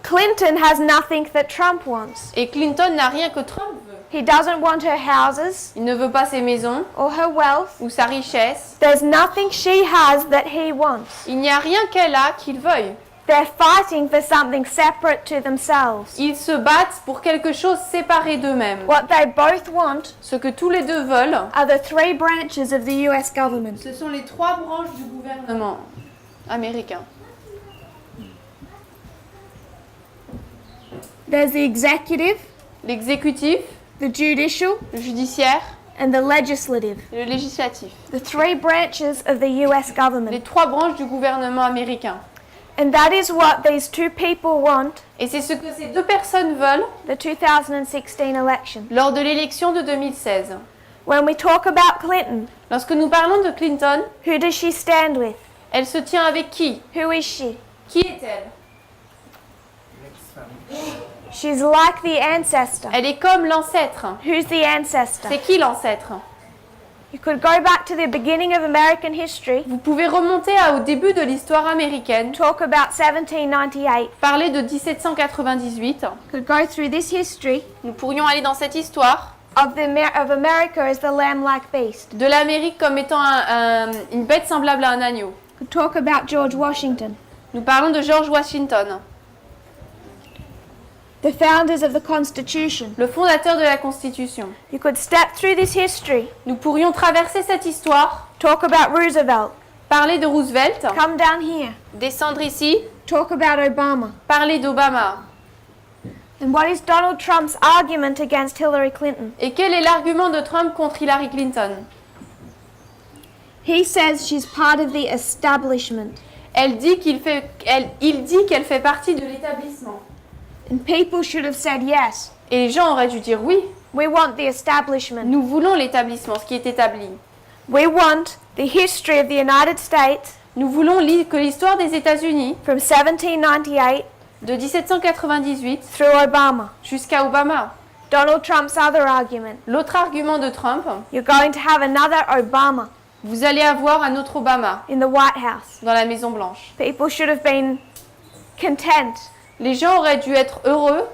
S1: Clinton has nothing that Trump wants.
S2: Et Clinton n'a rien que Trump veut.
S1: He doesn't want her houses
S2: Il ne veut pas ses maisons
S1: or her wealth.
S2: ou sa richesse.
S1: There's nothing she has that he wants.
S2: Il n'y a rien qu'elle a qu'il veuille.
S1: They're fighting for something separate to themselves.
S2: Ils se battent pour quelque chose séparé d'eux-mêmes.
S1: What they both want
S2: Ce que tous les deux veulent,
S1: are the three branches of the US government.
S2: ce sont les trois branches du gouvernement américain.
S1: There's the executive,
S2: L'exécutif,
S1: the judicial,
S2: le judiciaire
S1: and the legislative.
S2: et le législatif.
S1: The three branches of the US
S2: Les
S1: government.
S2: trois branches du gouvernement américain.
S1: And that is what these two people want
S2: Et c'est ce que ces deux personnes veulent
S1: the 2016 election.
S2: lors de l'élection de 2016.
S1: When we talk about Clinton,
S2: Lorsque nous parlons de Clinton,
S1: who does she stand with?
S2: elle se tient avec qui?
S1: Who is she?
S2: Qui est-elle?
S4: L'ex-femme
S1: She's like the ancestor.
S2: Elle est comme l'ancêtre.
S1: Who's the ancestor?
S2: C'est qui l'ancêtre?
S1: You could go back to the beginning of American history,
S2: Vous pouvez remonter au début de l'histoire américaine,
S1: talk about 1798.
S2: parler de 1798.
S1: Could go through this history
S2: Nous pourrions aller dans cette histoire
S1: of America as the lamb-like beast.
S2: de l'Amérique comme étant une bête semblable à un agneau.
S1: Could talk about George Washington,
S2: Nous parlons de George Washington,
S1: the founders of the Constitution.
S2: le fondateur de la Constitution.
S1: You could step through this history,
S2: Nous pourrions traverser cette histoire,
S1: talk about Roosevelt,
S2: parler de Roosevelt,
S1: come down here,
S2: descendre ici,
S1: talk about Obama.
S2: parler d'Obama.
S1: And what is Donald Trump's argument against Hillary Clinton?
S2: Et quel est l'argument de Trump contre Hillary Clinton?
S1: He says she's part of the establishment.
S2: Il dit qu'elle fait partie de l'établissement.
S1: And people should have said yes.
S2: Et les gens auraient dû dire oui,
S1: We want the establishment.
S2: nous voulons l'établissement, ce qui est établi.
S1: We want the history of the United States
S2: Nous voulons que l'histoire des États-Unis,
S1: from 1798
S2: de 1798
S1: through Obama.
S2: jusqu'à Obama.
S1: Donald Trump's other argument.
S2: L'autre argument de Trump,
S1: You're going to have another Obama
S2: vous allez avoir un autre Obama
S1: in the White House.
S2: dans la Maison Blanche.
S1: People should have been content
S2: Les gens auraient dû être heureux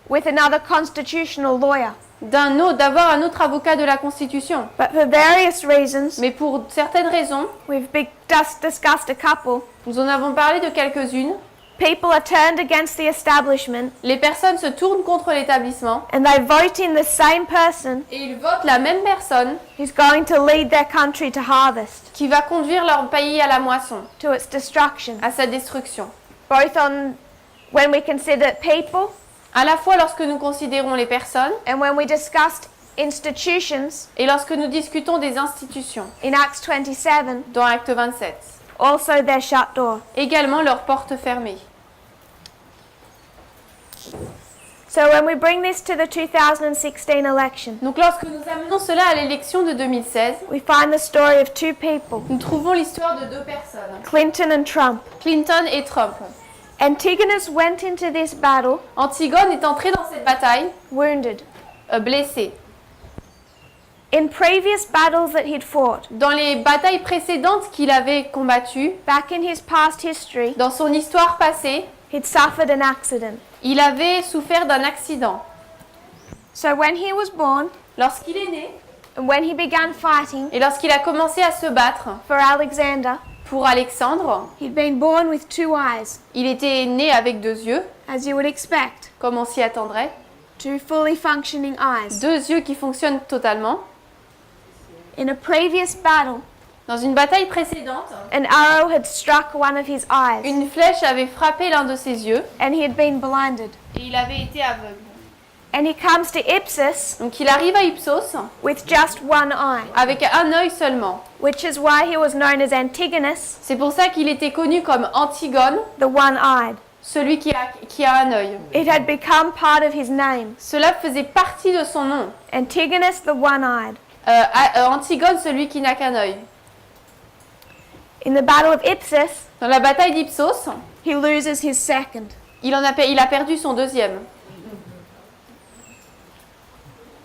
S1: with another constitutional lawyer.
S2: d'avoir un autre avocat de la Constitution.
S1: But for various reasons,
S2: Mais pour certaines raisons,
S1: we've just discussed a couple,
S2: nous en avons parlé de quelques-unes,
S1: people are turned against the establishment
S2: les personnes se tournent contre l'établissement
S1: and they vote in the same person
S2: et ils votent la même personne
S1: who's going to lead their country to harvest,
S2: qui va conduire leur pays à la moisson,
S1: to its destruction.
S2: à sa destruction.
S1: Both on when we consider people
S2: À la fois lorsque nous considérons les personnes
S1: and when we discussed institutions
S2: et lorsque nous discutons des institutions,
S1: in Acts 27,
S2: dans Acte 27.
S1: also their shut door.
S2: Également leurs portes fermées.
S1: So when we bring this to the 2016 election,
S2: Donc lorsque nous amenons cela à l'élection de 2016,
S1: we find the story of two people,
S2: nous trouvons l'histoire de deux personnes,
S1: Clinton and Trump.
S2: Clinton et Trump.
S1: Antigonus went into this battle
S2: Antigone est entrée dans cette bataille
S1: wounded.
S2: blessée.
S1: In previous battles that he'd fought,
S2: Dans les batailles précédentes qu'il avait combattues,
S1: back in his past history,
S2: dans son histoire passée,
S1: he'd suffered an accident.
S2: il avait souffert d'un accident.
S1: So when he was born
S2: Lorsqu'il est né
S1: and when he began fighting
S2: et lorsqu'il a commencé à se battre
S1: for Alexander,
S2: pour Alexandre,
S1: he'd been born with two eyes,
S2: il était né avec deux yeux,
S1: as you would expect,
S2: comme on s'y attendrait,
S1: two fully functioning eyes.
S2: deux yeux qui fonctionnent totalement.
S1: In a previous battle,
S2: Dans une bataille précédente,
S1: an arrow had struck one of his eyes
S2: une flèche avait frappé l'un de ses yeux
S1: and he had been blinded.
S2: et il avait été aveugle.
S1: And he comes to Ipsis
S2: Donc il arrive à Ipsos
S1: with just one eye,
S2: avec un œil seulement.
S1: which is why he was known as Antigonus,
S2: C'est pour ça qu'il était connu comme Antigone,
S1: the one-eyed.
S2: celui qui a un œil.
S1: It had become part of his name.
S2: Cela faisait partie de son nom.
S1: Antigonus, the one-eyed.
S2: Antigone, celui qui n'a qu'un œil.
S1: In the Battle of Ipsis,
S2: Dans la bataille d'Ipsos,
S1: he loses his second.
S2: il a perdu son deuxième.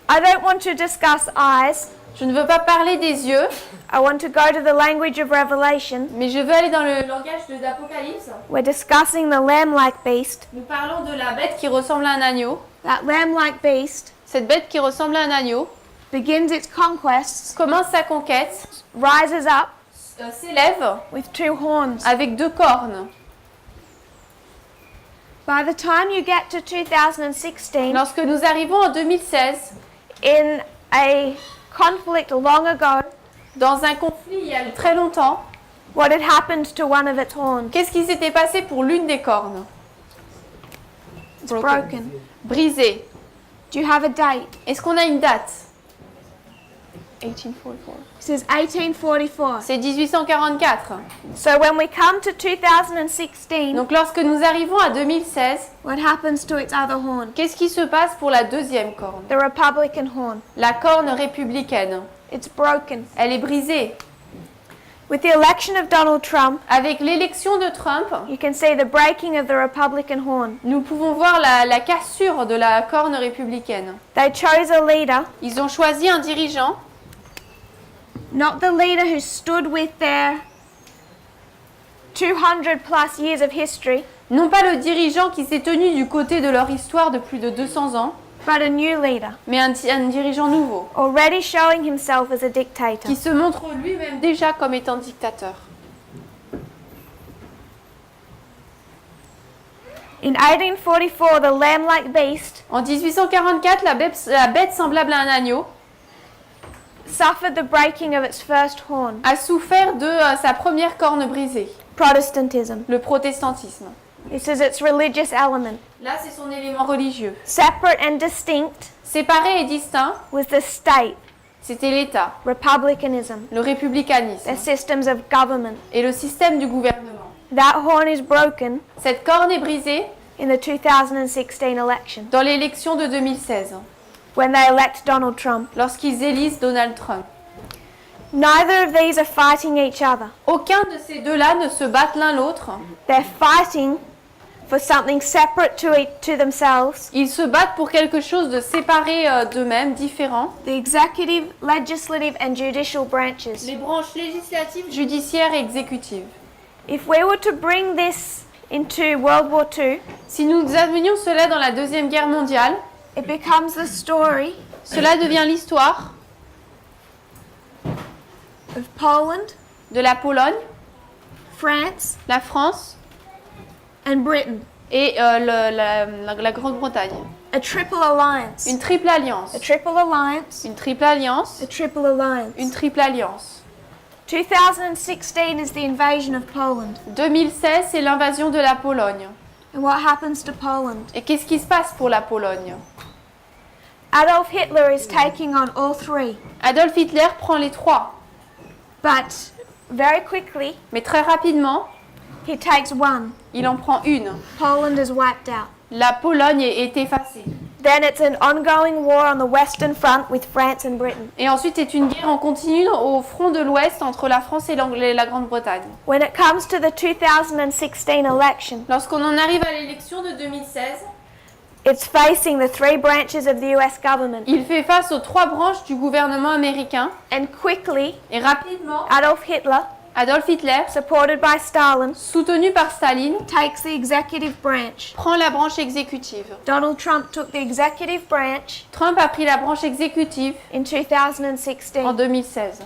S1: I don't want to discuss eyes.
S2: Je ne veux pas parler des yeux,
S1: I want to go to the language of Revelation.
S2: mais je veux aller dans le langage d'Apocalypse.
S1: We're discussing the lamb-like beast.
S2: Nous parlons de la bête qui ressemble à un agneau.
S1: That lamb-like beast
S2: Cette bête qui ressemble à un agneau
S1: begins its conquests,
S2: commence sa conquête,
S1: rises up
S2: s'élève
S1: with two horns.
S2: avec deux cornes.
S1: By the time you get to 2016,
S2: Lorsque nous arrivons en 2016,
S1: in a conflict long ago,
S2: dans un conflit il y a très longtemps,
S1: what had happened to one of its horns?
S2: qu'est-ce qui s'était passé pour l'une des cornes?
S1: It's broken.
S2: Brisée.
S1: Do you have a date?
S2: Est-ce qu'on a une date? 1844.
S1: It says 1844.
S2: C'est 1844.
S1: So when we come to 2016,
S2: Donc lorsque nous arrivons à 2016,
S1: what happens to its other horn?
S2: qu'est-ce qui se passe pour la deuxième corne?
S1: The Republican horn.
S2: La corne républicaine.
S1: It's broken.
S2: Elle est brisée.
S1: With the election of Donald Trump,
S2: avec l'élection de Trump,
S1: you can see the breaking of the Republican horn.
S2: nous pouvons voir la cassure de la corne républicaine.
S1: They chose a leader,
S2: Ils ont choisi un dirigeant,
S1: not the leader who stood with their 200 plus years of history,
S2: non pas le dirigeant qui s'est tenu du côté de leur histoire de plus de 200 ans,
S1: but a new leader,
S2: mais un dirigeant nouveau,
S1: already showing himself as a dictator.
S2: qui se montre lui-même déjà comme étant dictateur.
S1: In 1844, the lamb-like beast
S2: En 1844, la bête semblable à un agneau
S1: suffered the breaking of its first horn.
S2: a souffert de sa première corne brisée,
S1: Protestantism.
S2: le protestantisme.
S1: This is its religious element.
S2: Là, c'est son élément religieux.
S1: Separate and distinct
S2: Séparé et distinct,
S1: was the state,
S2: c'était l'État,
S1: republicanism,
S2: le républicanisme
S1: the systems of government.
S2: et le système du gouvernement.
S1: That horn is broken
S2: Cette corne est brisée
S1: in the 2016 election
S2: dans l'élection de 2016,
S1: when they elect Donald Trump.
S2: lorsqu'ils élisent Donald Trump.
S1: Neither of these are fighting each other.
S2: Aucun de ces deux-là ne se battent l'un l'autre.
S1: They're fighting for something separate to themselves.
S2: Ils se battent pour quelque chose de séparé d'eux-mêmes, différent.
S1: The executive, legislative and judicial branches.
S2: Les branches législatives, judiciaires et exécutives.
S1: If we were to bring this into World War II,
S2: Si nous amenions cela dans la Deuxième Guerre mondiale,
S1: it becomes the story
S2: cela devient l'histoire
S1: of Poland,
S2: de la Pologne,
S1: France
S2: la France
S1: and Britain.
S2: et la Grande-Bretagne.
S1: A triple alliance.
S2: Une triple alliance.
S1: A triple alliance.
S2: Une triple alliance.
S1: A triple alliance.
S2: Une triple alliance.
S1: 2016 is the invasion of Poland.
S2: 2016, c'est l'invasion de la Pologne.
S1: And what happens to Poland?
S2: Et qu'est-ce qui se passe pour la Pologne?
S1: Adolf Hitler is taking on all three.
S2: Adolf Hitler prend les trois,
S1: But very quickly,
S2: mais très rapidement,
S1: he takes one.
S2: il en prend une.
S1: Poland is wiped out.
S2: La Pologne est effacée.
S1: Then it's an ongoing war on the Western Front with France and Britain.
S2: Et ensuite, c'est une guerre en continu au front de l'Ouest entre la France et la Grande-Bretagne.
S1: When it comes to the 2016 election,
S2: Lorsqu'on en arrive à l'élection de 2016,
S1: it's facing the three branches of the US government.
S2: il fait face aux trois branches du gouvernement américain.
S1: And quickly,
S2: Et rapidement,
S1: Adolf Hitler,
S2: Adolf Hitler,
S1: supported by Stalin,
S2: soutenu par Staline,
S1: takes the executive branch.
S2: prend la branche exécutive.
S1: Donald Trump took the executive branch
S2: Trump a pris la branche exécutive
S1: in 2016.
S2: en 2016.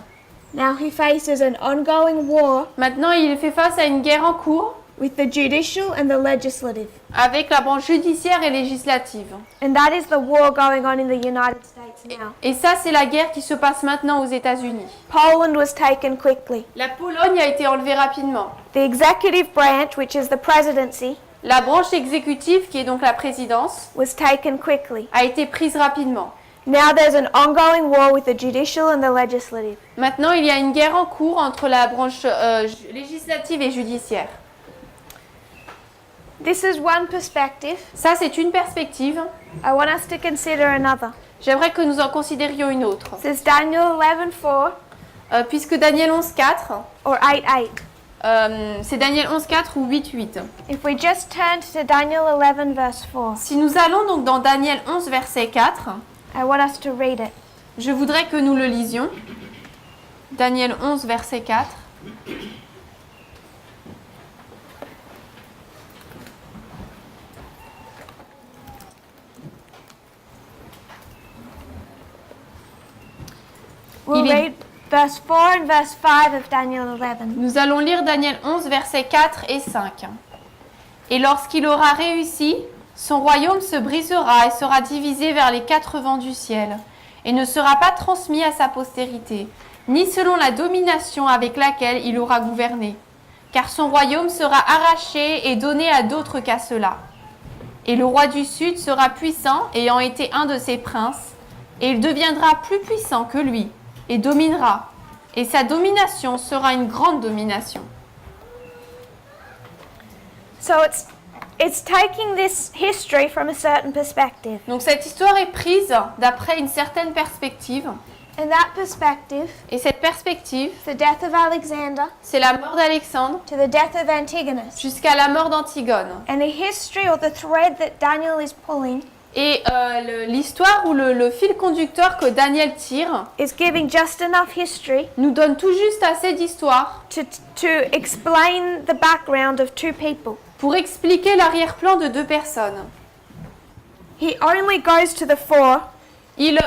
S1: Now he faces an ongoing war
S2: Maintenant, il fait face à une guerre en cours
S1: with the judicial and the legislative.
S2: avec la branche judiciaire et législative.
S1: And that is the war going on in the United States now.
S2: Et ça, c'est la guerre qui se passe maintenant aux États-Unis.
S1: Poland was taken quickly.
S2: La Pologne a été enlevée rapidement.
S1: The executive branch, which is the presidency,
S2: La branche exécutive, qui est donc la présidence,
S1: was taken quickly.
S2: a été prise rapidement.
S1: Now there's an ongoing war with the judicial and the legislative.
S2: Maintenant, il y a une guerre en cours entre la branche législative et judiciaire.
S1: This is one perspective.
S2: Ça, c'est une perspective.
S1: I want us to consider another.
S2: J'aimerais que nous en considérions une autre.
S1: This is Daniel 11:4
S2: Puisque Daniel 11.4,
S1: or 8:8.
S2: c'est Daniel 11.4 ou 8.8.
S1: If we just turn to Daniel 11 verse 4,
S2: Si nous allons donc dans Daniel 11, verset 4,
S1: I want us to read it.
S2: je voudrais que nous le lisions. Daniel 11, verset 4.
S1: We'll
S2: Il est-
S1: read verse 4 and verse 5 of Daniel 11.
S2: Nous allons lire Daniel 11, versets 4 et 5. Et lorsqu'il aura réussi, son royaume se brisera et sera divisé vers les quatre vents du ciel, et ne sera pas transmis à sa postérité, ni selon la domination avec laquelle il aura gouverné, car son royaume sera arraché et donné à d'autres qu'à cela. Et le roi du Sud sera puissant, ayant été un de ses princes, et il deviendra plus puissant que lui, et dominera. Et sa domination sera une grande domination.
S1: So it's taking this history from a certain perspective.
S2: Donc cette histoire est prise d'après une certaine perspective.
S1: In that perspective,
S2: Et cette perspective,
S1: the death of Alexander
S2: c'est la mort d'Alexandre
S1: to the death of Antigonus.
S2: jusqu'à la mort d'Antigone.
S1: And the history or the thread that Daniel is pulling
S2: Et l'histoire ou le fil conducteur que Daniel tire
S1: is giving just enough history
S2: nous donne tout juste assez d'histoire
S1: to explain the background of two people.
S2: pour expliquer l'arrière-plan de deux personnes.
S1: He only goes to the 4
S2: Il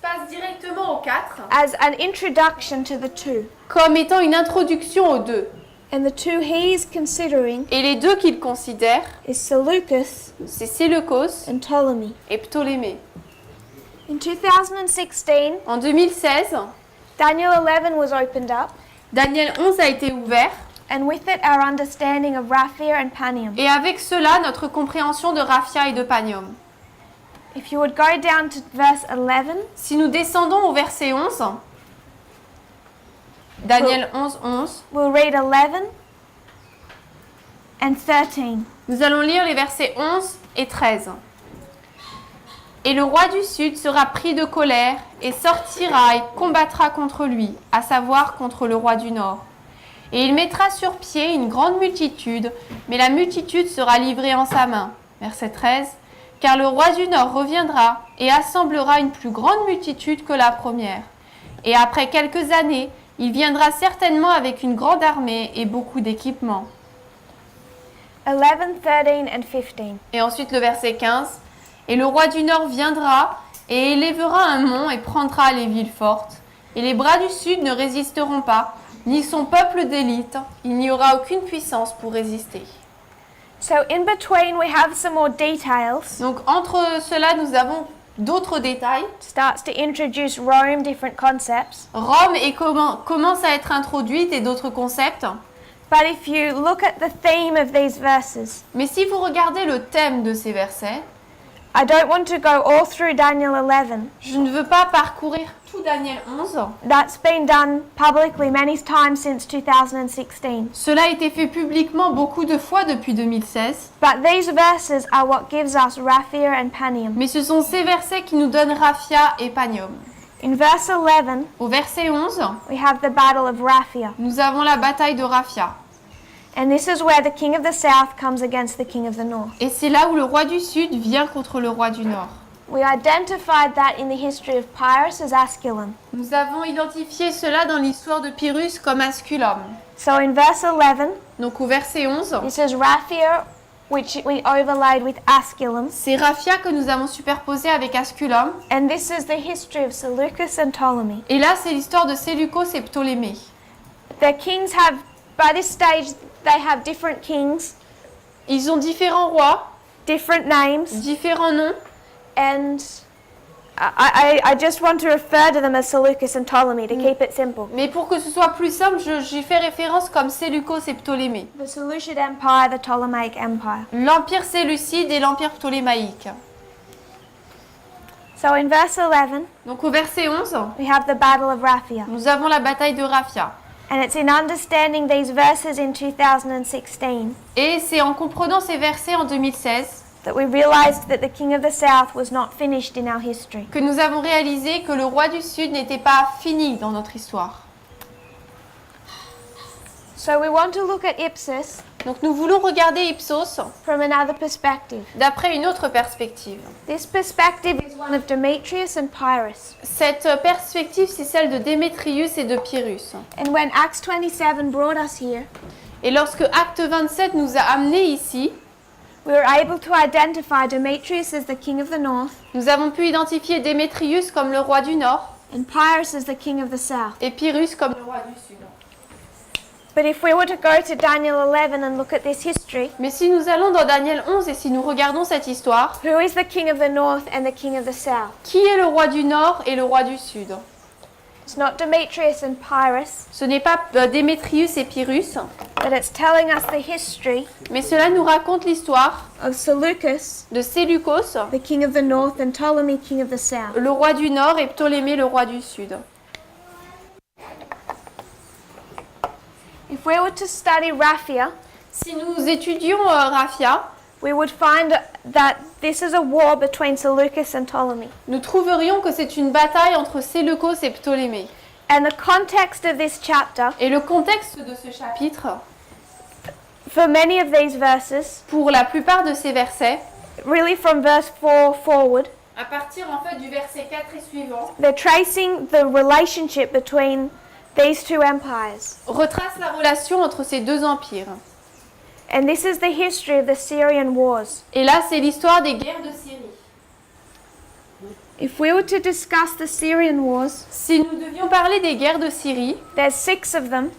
S2: passe directement au 4
S1: as an introduction to the 2.
S2: comme étant une introduction aux deux.
S1: And the 2 he is considering
S2: Et les deux qu'il considère,
S1: is Seleucus
S2: c'est Séleucos
S1: and Ptolemy.
S2: et Ptolémée.
S1: In 2016,
S2: En 2016,
S1: Daniel 11 was opened up,
S2: Daniel 11 a été ouvert
S1: and with it our understanding of Raphia and Panium.
S2: et avec cela notre compréhension de Raphia et de Panium.
S1: If you would go down to verse 11,
S2: Si nous descendons au verset 11, Daniel 11, 11,
S1: we'll read 11 and 13.
S2: nous allons lire les versets 11 et 13. Et le roi du Sud sera pris de colère et sortira et combattra contre lui, à savoir contre le roi du Nord. Et il mettra sur pied une grande multitude, mais la multitude sera livrée en sa main. Verset 13. Car le roi du Nord reviendra et assemblera une plus grande multitude que la première. Et après quelques années, il viendra certainement avec une grande armée et beaucoup d'équipements.
S1: 11, 13 and 15.
S2: Et ensuite le verset 15. Et le roi du Nord viendra et élèvera un mont et prendra les villes fortes. Et les bras du Sud ne résisteront pas, ni son peuple d'élite. Il n'y aura aucune puissance pour résister.
S1: So in between we have some more details.
S2: Donc entre cela, nous avons d'autres détails.
S1: Starts to introduce Rome, different concepts.
S2: Rome commence à être introduite et d'autres concepts.
S1: But if you look at the theme of these verses,
S2: Mais si vous regardez le thème de ces versets,
S1: I don't want to go all through Daniel 11.
S2: je ne veux pas parcourir tout Daniel 11.
S1: That's been done publicly many times since 2016.
S2: Cela a été fait publiquement beaucoup de fois depuis 2016.
S1: But these verses are what gives us Raphia and Panium.
S2: Mais ce sont ces versets qui nous donnent Raphia et Panium.
S1: In verse 11,
S2: Au verset 11,
S1: we have the battle of Raphia.
S2: nous avons la bataille de Raphia.
S1: And this is where the king of the south comes against the king of the north.
S2: Et c'est là où le roi du Sud vient contre le roi du Nord.
S1: We identified that in the history of Pyrrhus as Asculum.
S2: Nous avons identifié cela dans l'histoire de Pyrrhus comme Asculum.
S1: So in verse 11,
S2: Donc au verset 11,
S1: this is Raphia, which we overlaid with Asculum.
S2: c'est Raphia que nous avons superposé avec Asculum.
S1: And this is the history of Seleucus and Ptolemy.
S2: Et là, c'est l'histoire de Séleucos et Ptolémée.
S1: The kings have, by this stage, they have different kings,
S2: Ils ont différents rois,
S1: different names,
S2: différents noms.
S1: and I just want to refer to them as Seleucus and Ptolemy to keep it simple.
S2: Mais pour que ce soit plus simple, j'y fais référence comme Séleucos et Ptolémée.
S1: The Seleucid Empire, the Ptolemaic Empire.
S2: L'empire séleucide et l'empire ptolémaïque.
S1: So in verse 11,
S2: Donc au verset 11,
S1: we have the Battle of Raphia.
S2: nous avons la bataille de Raphia.
S1: And it's in understanding these verses in 2016
S2: Et c'est en comprenant ces versets en 2016
S1: that we realized that the king of the south was not finished in our history.
S2: que nous avons réalisé que le roi du Sud n'était pas fini dans notre histoire.
S1: So we want to look at Ipsis
S2: Donc nous voulons regarder Ipsos
S1: from another perspective.
S2: d'après une autre perspective.
S1: This perspective is one of Demetrius and Pyrrhus.
S2: Cette perspective, c'est celle de Démétrius et de Pyrrhus.
S1: And when Acts 27 brought us here,
S2: Et lorsque Acte 27 nous a amenés ici,
S1: we were able to identify Demetrius as the king of the north
S2: nous avons pu identifier Démétrius comme le roi du Nord
S1: and Pyrrhus as the king of the south.
S2: et Pyrrhus comme le roi du Sud.
S1: But if we were to go to Daniel 11 and look at this history,
S2: Mais si nous allons dans Daniel 11 et si nous regardons cette histoire,
S1: who is the king of the north and the king of the south?
S2: qui est le roi du Nord et le roi du Sud?
S1: It's not Demetrius and Pyrrhus,
S2: Ce n'est pas Démétrius et Pyrrhus,
S1: but it's telling us the history
S2: mais cela nous raconte l'histoire
S1: of Seleucus,
S2: de Séleucos,
S1: the king of the north, and Ptolemy, king of the south.
S2: le roi du Nord, et Ptolémée, le roi du Sud.
S1: If we were to study Raphia,
S2: Si nous étudions Raphia,
S1: we would find that this is a war between Seleucus and Ptolemy.
S2: nous trouverions que c'est une bataille entre Séleucos et Ptolémée.
S1: And the context of this chapter,
S2: Et le contexte de ce chapitre,
S1: for many of these verses,
S2: pour la plupart de ces versets,
S1: really from verse 4 forward,
S2: à partir en fait du verset 4 et suivant,
S1: they're tracing the relationship between these two empires.
S2: retrace la relation entre ces deux empires.
S1: And this is the history of the Syrian wars.
S2: Et là, c'est l'histoire des guerres de Syrie.
S1: If we were to discuss the Syrian wars,
S2: Si nous devions parler des guerres de Syrie,
S1: there's 6 of them.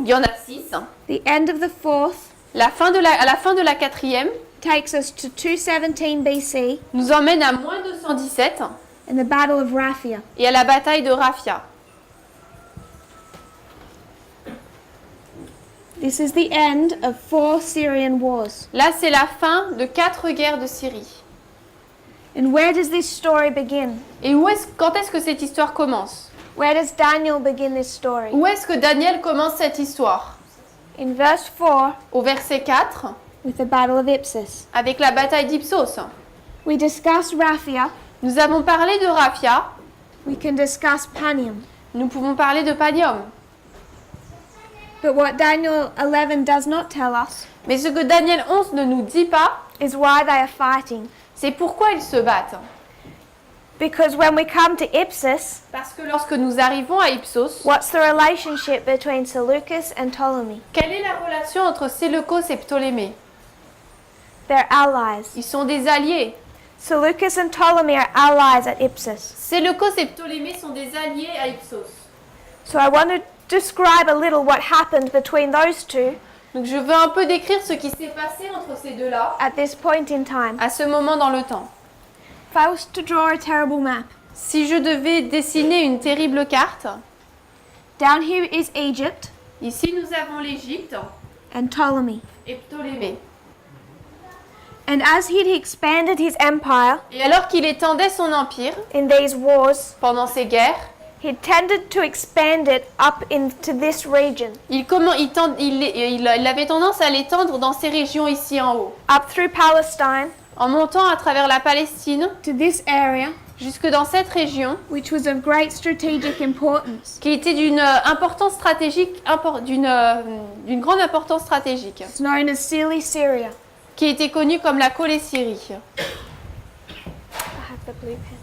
S2: il y en a 6.
S1: The end of the fourth
S2: À la fin de la quatrième,
S1: takes us to 217 BC
S2: nous emmène à moins 217
S1: and the Battle of Raphia.
S2: et à la bataille de Raphia.
S1: This is the end of 4 Syrian wars.
S2: Là, c'est la fin de 4 guerres de Syrie.
S1: And where does this story begin?
S2: Et quand est-ce que cette histoire commence?
S1: Where does Daniel begin this story?
S2: Où est-ce que Daniel commence cette histoire?
S1: In verse 4,
S2: Au verset 4,
S1: with the Battle of Ipsis.
S2: avec la bataille d'Ipsos.
S1: We discussed Raphia.
S2: Nous avons parlé de Raphia,
S1: We can discuss Panium.
S2: nous pouvons parler de Panium.
S1: But what Daniel 11 does not tell us
S2: Mais ce que Daniel 11 ne nous dit pas,
S1: is why they are fighting.
S2: c'est pourquoi ils se battent.
S1: Because when we come to Ipsis,
S2: Parce que lorsque nous arrivons à Ipsos,
S1: what's the relationship between Seleucus and Ptolemy?
S2: quelle est la relation entre Séleucos et Ptolémée?
S1: They're allies.
S2: Ils sont des alliés.
S1: Seleucus and Ptolemy are allies at Ipsis.
S2: Séleucos et Ptolémée sont des alliés à Ipsos.
S1: So I want to describe a little what happened between those two
S2: Donc je veux un peu décrire ce qui s'est passé entre ces deux-là
S1: at this point in time.
S2: à ce moment dans le temps.
S1: If I was to draw a terrible map,
S2: Si je devais dessiner une terrible carte,
S1: down here is Egypt
S2: ici nous avons l'Égypte
S1: and Ptolemy.
S2: et Ptolémée.
S1: And as he'd expanded his empire
S2: Et alors qu'il étendait son empire
S1: in these wars,
S2: pendant ces guerres,
S1: he tended to expand it up into this region,
S2: il avait tendance à l'étendre dans ces régions ici en haut,
S1: up through Palestine
S2: en montant à travers la Palestine
S1: to this area,
S2: jusque dans cette région
S1: which was of great strategic importance.
S2: qui était d'une importance stratégique, d'une grande importance stratégique,
S1: It's known as Syria.
S2: qui était connue comme la Colé-Syrie.
S1: I have the blue pen.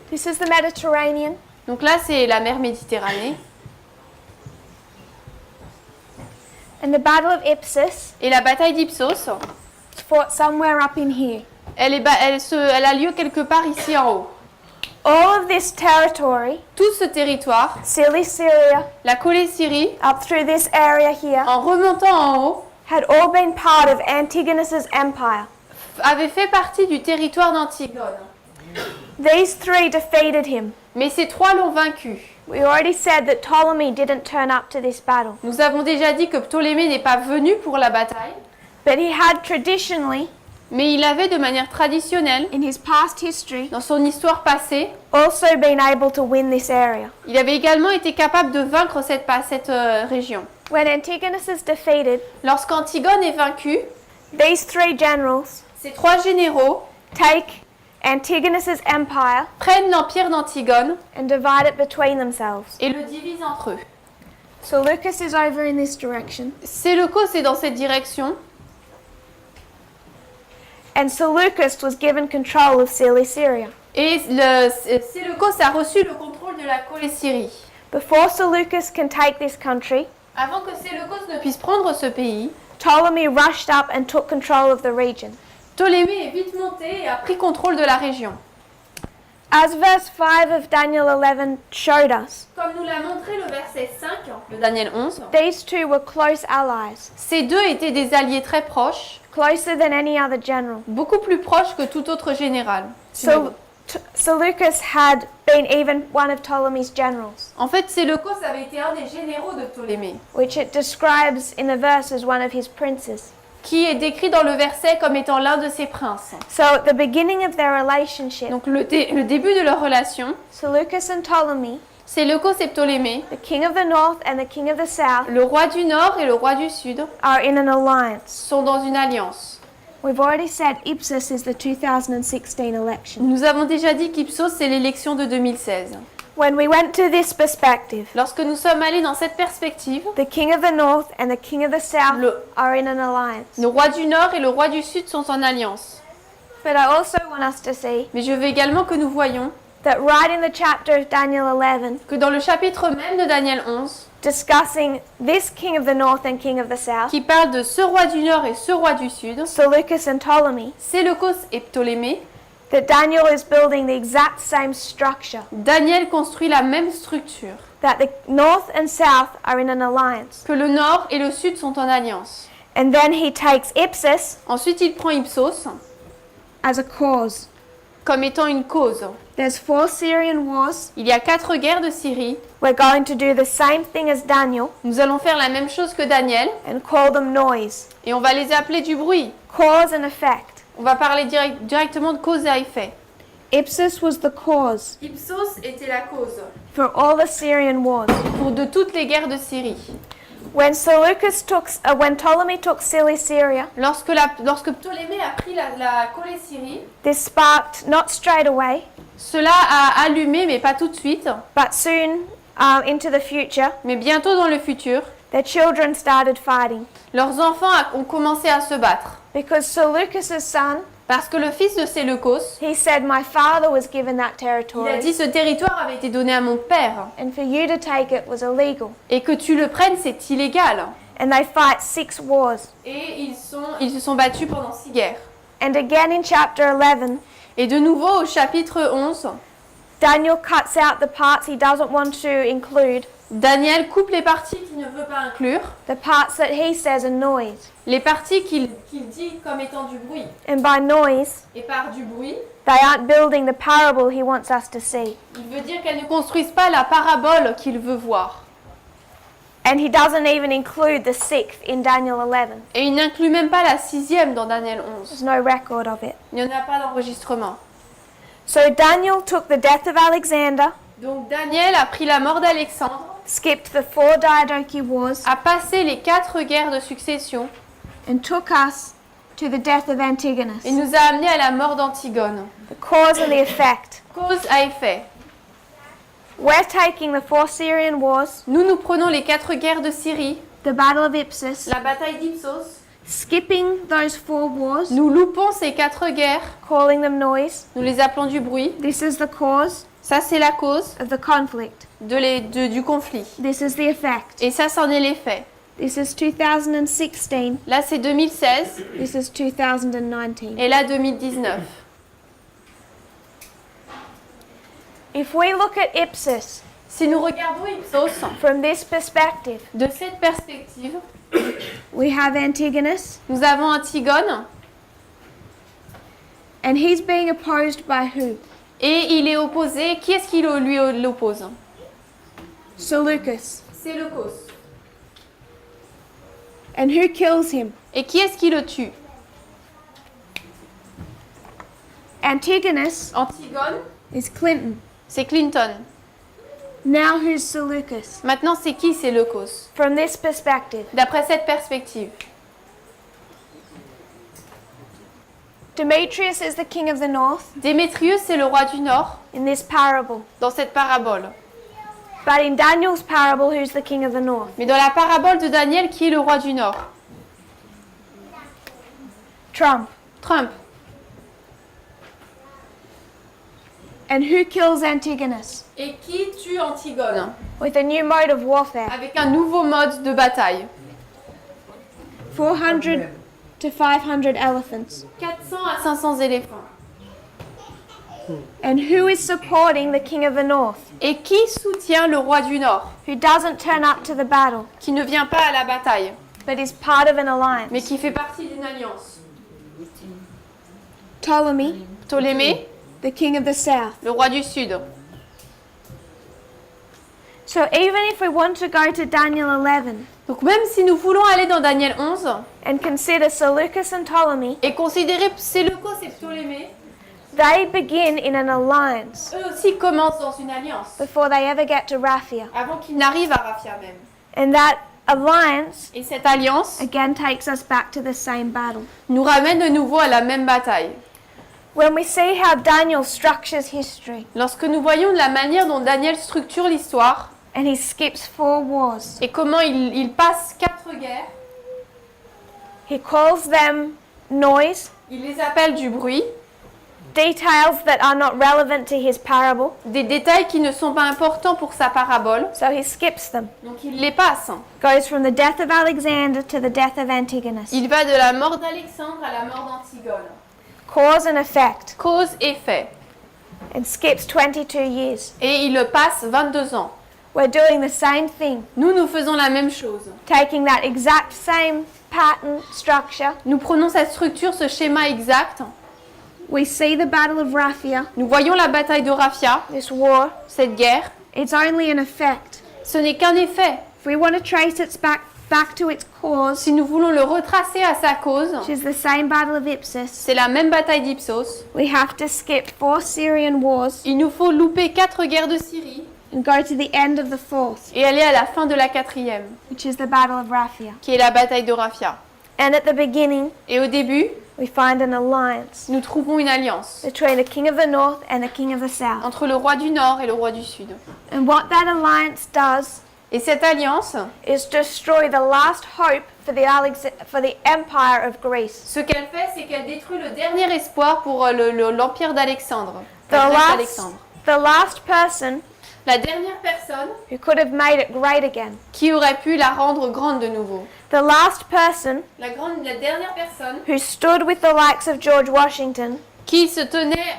S1: This is the Mediterranean.
S2: Donc là, c'est la mer Méditerranée.
S1: And the Battle of Ipsis
S2: Et la bataille d'Ipsos,
S1: is fought somewhere up in here.
S2: elle a lieu quelque part ici en haut.
S1: All of this territory,
S2: Tout ce territoire,
S1: Syria,
S2: la Colé-Syrie,
S1: up through this area here,
S2: en remontant en haut,
S1: had all been part of Antigonus's empire.
S2: avait fait partie du territoire d'Antigone.
S1: These 3 defeated him.
S2: Mais ces 3 l'ont vaincu.
S1: We already said that Ptolemy didn't turn up to this battle,
S2: Nous avons déjà dit que Ptolémée n'est pas venu pour la bataille,
S1: but he had traditionally,
S2: mais il avait de manière traditionnelle,
S1: in his past history,
S2: dans son histoire passée,
S1: also been able to win this area.
S2: il avait également été capable de vaincre cette région.
S1: When Antigonus is defeated,
S2: Lorsqu'Antigone est vaincue,
S1: these 3 generals
S2: ces 3 généraux
S1: take Antigonus's empire
S2: prennent l'empire d'Antigone
S1: and divide it between themselves.
S2: et le divisent entre eux.
S1: Seleucus is over in this direction,
S2: Séleucos est dans cette direction,
S1: and Seleucus was given control of Syria.
S2: et Séleucos a reçu le contrôle de la Colé-Syrie.
S1: Before Seleucus can take this country,
S2: Avant que Séleucos ne puisse prendre ce pays,
S1: Ptolemy rushed up and took control of the region.
S2: Ptolémée est vite monté et a pris contrôle de la région.
S1: As verse 5 of Daniel 11 showed us,
S2: Comme nous l'a montré le verset 5 de Daniel 11,
S1: these 2 were close allies,
S2: ces deux étaient des alliés très proches,
S1: closer than any other general.
S2: beaucoup plus proches que tout autre général.
S1: So Seleucus had been even one of Ptolemy's generals,
S2: En fait, Séleucos avait été un des généraux de Ptolémée,
S1: which it describes in the verse as one of his princes.
S2: qui est décrit dans le verset comme étant l'un de ses princes.
S1: So at the beginning of their relationship,
S2: Donc le début de leur relation,
S1: Seleucus and Ptolemy,
S2: Séleucos et Ptolémée,
S1: the king of the north and the king of the south,
S2: le roi du nord et le roi du sud,
S1: are in an alliance.
S2: sont dans une alliance.
S1: We've already said Ipsis is the 2016 election.
S2: Nous avons déjà dit qu'Ipsos, c'est l'élection de 2016.
S1: When we went to this perspective,
S2: Lorsque nous sommes allés dans cette perspective,
S1: the king of the north and the king of the south are in an alliance.
S2: le roi du Nord et le roi du Sud sont en alliance.
S1: But I also want us to see
S2: Mais je veux également que nous voyions
S1: that right in the chapter of Daniel 11,
S2: que dans le chapitre même de Daniel 11,
S1: discussing this king of the north and king of the south,
S2: qui parle de ce roi du Nord et ce roi du Sud,
S1: Seleucus and Ptolemy,
S2: Séleucos et Ptolémée,
S1: that Daniel is building the exact same structure,
S2: Daniel construit la même structure,
S1: that the north and south are in an alliance.
S2: que le Nord et le Sud sont en alliance.
S1: And then he takes Ipsis
S2: Ensuite, il prend Ipsos
S1: as a cause.
S2: comme étant une cause.
S1: There's 4 Syrian wars.
S2: Il y a 4 guerres de Syrie.
S1: We're going to do the same thing as Daniel
S2: Nous allons faire la même chose que Daniel
S1: and call them noise.
S2: et on va les appeler du bruit.
S1: Cause and effect.
S2: On va parler directement de cause à effet.
S1: Ipsis was the cause
S2: Ipsos était la cause
S1: for all the Syrian wars.
S2: pour de toutes les guerres de Syrie.
S1: When Ptolemy took Cilicia,
S2: Lorsque Ptolémée a pris la Colée-Syrie,
S1: this sparked not straight away,
S2: cela a allumé, mais pas tout de suite,
S1: but soon into the future,
S2: mais bientôt dans le futur,
S1: their children started fighting.
S2: leurs enfants ont commencé à se battre.
S1: Because Seleucus' son,
S2: Parce que le fils de Séleucos,
S1: he said, my father was given that
S2: il a
S1: territory,
S2: dit ce territoire avait été donné à mon père
S1: and for you to take it was illegal.
S2: et que tu le prennes, c'est illégal.
S1: And they fight 6 wars.
S2: Et ils se sont battus pendant 6 guerres.
S1: And again in chapter 11,
S2: Et de nouveau au chapitre 11,
S1: Daniel cuts out the parts he doesn't want to include,
S2: Daniel coupe les parties qu'il ne veut pas inclure,
S1: the parts that he says are noise.
S2: les parties qu'il dit comme étant du bruit.
S1: And by noise,
S2: Et par du bruit,
S1: they aren't building the parable he wants us to see.
S2: il veut dire qu'elles ne construisent pas la parabole qu'il veut voir.
S1: And he doesn't even include the 6th in Daniel 11.
S2: Et il n'inclut même pas la 6e dans Daniel 11.
S1: There's no record of it.
S2: Il n'y en a pas d'enregistrement.
S1: So Daniel took the death of Alexander,
S2: Donc Daniel a pris la mort d'Alexandre,
S1: skipped the 4 Diadochi wars,
S2: a passé les 4 guerres de succession
S1: and took us to the death of Antigonus.
S2: et nous a amenés à la mort d'Antigone.
S1: The cause and the effect.
S2: Cause à effet.
S1: We're taking the 4 Syrian wars,
S2: Nous prenons les 4 guerres de Syrie,
S1: the Battle of Ipsis,
S2: la bataille d'Ipsos.
S1: skipping those 4 wars,
S2: Nous loupons ces 4 guerres,
S1: calling them noise.
S2: nous les appelons du bruit.
S1: This is the cause
S2: Ça, c'est la cause
S1: of the conflict.
S2: du conflit.
S1: This is the effect.
S2: Et ça, c'en est l'effet.
S1: This is 2016.
S2: Là, c'est 2016
S1: This is 2019.
S2: et là, 2019.
S1: If we look at Ipsis
S2: Si nous regardons Ipsos
S1: from this perspective,
S2: de cette perspective,
S1: we have Antigonus,
S2: nous avons Antigone
S1: and he's being opposed by who?
S2: et il est opposé. Qui est-ce qui lui l'oppose?
S1: Seleucus.
S2: Séleucos.
S1: And who kills him?
S2: Et qui est-ce qui le tue?
S1: Antigonus
S2: Antigone,
S1: is Clinton.
S2: c'est Clinton.
S1: Now who's Seleucus?
S2: Maintenant, c'est qui Séleucos?
S1: From this perspective,
S2: D'après cette perspective,
S1: Demetrius is the king of the north
S2: Démétrius, c'est le roi du Nord
S1: in this parable.
S2: dans cette parabole.
S1: But in Daniel's parable, who's the king of the north?
S2: Mais dans la parabole de Daniel, qui est le roi du Nord?
S1: Trump.
S2: Trump.
S1: And who kills Antigonus?
S2: Et qui tue Antigone?
S1: With a new mode of warfare.
S2: Avec un nouveau mode de bataille.
S1: 400 to 500 elephants.
S2: 400 à 500 éléphants.
S1: And who is supporting the king of the north?
S2: Et qui soutient le roi du Nord?
S1: Who doesn't turn up to the battle,
S2: Qui ne vient pas à la bataille,
S1: but is part of an alliance?
S2: mais qui fait partie d'une alliance.
S1: Ptolemy,
S2: Ptolémée,
S1: the king of the south.
S2: le roi du Sud.
S1: So even if we want to go to Daniel 11
S2: Donc même si nous voulons aller dans Daniel 11
S1: and consider Seleucus and Ptolemy,
S2: et considérer Séleucos et Ptolémée,
S1: they begin in an alliance
S2: eux aussi commencent dans une alliance
S1: before they ever get to Raphia.
S2: avant qu'ils n'arrivent à Raphia même.
S1: And that alliance
S2: Et cette alliance
S1: again takes us back to the same battle.
S2: nous ramène de nouveau à la même bataille.
S1: When we see how Daniel structures history
S2: Lorsque nous voyons la manière dont Daniel structure l'histoire
S1: and he skips 4 wars,
S2: et comment il passe 4 guerres,
S1: he calls them noise,
S2: il les appelle du bruit,
S1: details that are not relevant to his parable,
S2: des détails qui ne sont pas importants pour sa parabole,
S1: so he skips them.
S2: donc il les passe.
S1: Goes from the death of Alexander to the death of Antigonus.
S2: Il va de la mort d'Alexandre à la mort d'Antigone.
S1: Cause and effect,
S2: Cause et fait.
S1: and skips 22 years.
S2: Et il le passe 22 ans.
S1: We're doing the same thing,
S2: Nous faisons la même chose.
S1: taking that exact same pattern, structure.
S2: Nous prenons cette structure, ce schéma exact.
S1: We see the Battle of Raphia,
S2: Nous voyons la bataille de Raphia,
S1: this war.
S2: cette guerre.
S1: It's only an effect.
S2: Ce n'est qu'un effet.
S1: If we want to trace it back to its cause,
S2: Si nous voulons le retracer à sa cause,
S1: which is the same Battle of Ipsis,
S2: c'est la même bataille d'Ipsos.
S1: we have to skip 4 Syrian wars
S2: Il nous faut louper 4 guerres de Syrie
S1: and go to the end of the 4th,
S2: et aller à la fin de la 4e,
S1: which is the Battle of Raphia.
S2: qui est la bataille de Raphia.
S1: And at the beginning,
S2: Et au début,
S1: we find an alliance
S2: nous trouvons une alliance
S1: between the king of the north and the king of the south.
S2: entre le roi du Nord et le roi du Sud.
S1: And what that alliance does
S2: Et cette alliance,
S1: is destroy the last hope for the empire of Greece.
S2: ce qu'elle fait, c'est qu'elle détruit le dernier espoir pour l'empire d'Alexandre.
S1: The
S2: Alexandre.
S1: last person
S2: La dernière personne
S1: who could have made it great again.
S2: qui aurait pu la rendre grande de nouveau.
S1: The last person
S2: La dernière personne
S1: who stood with the likes of George Washington
S2: qui se tenait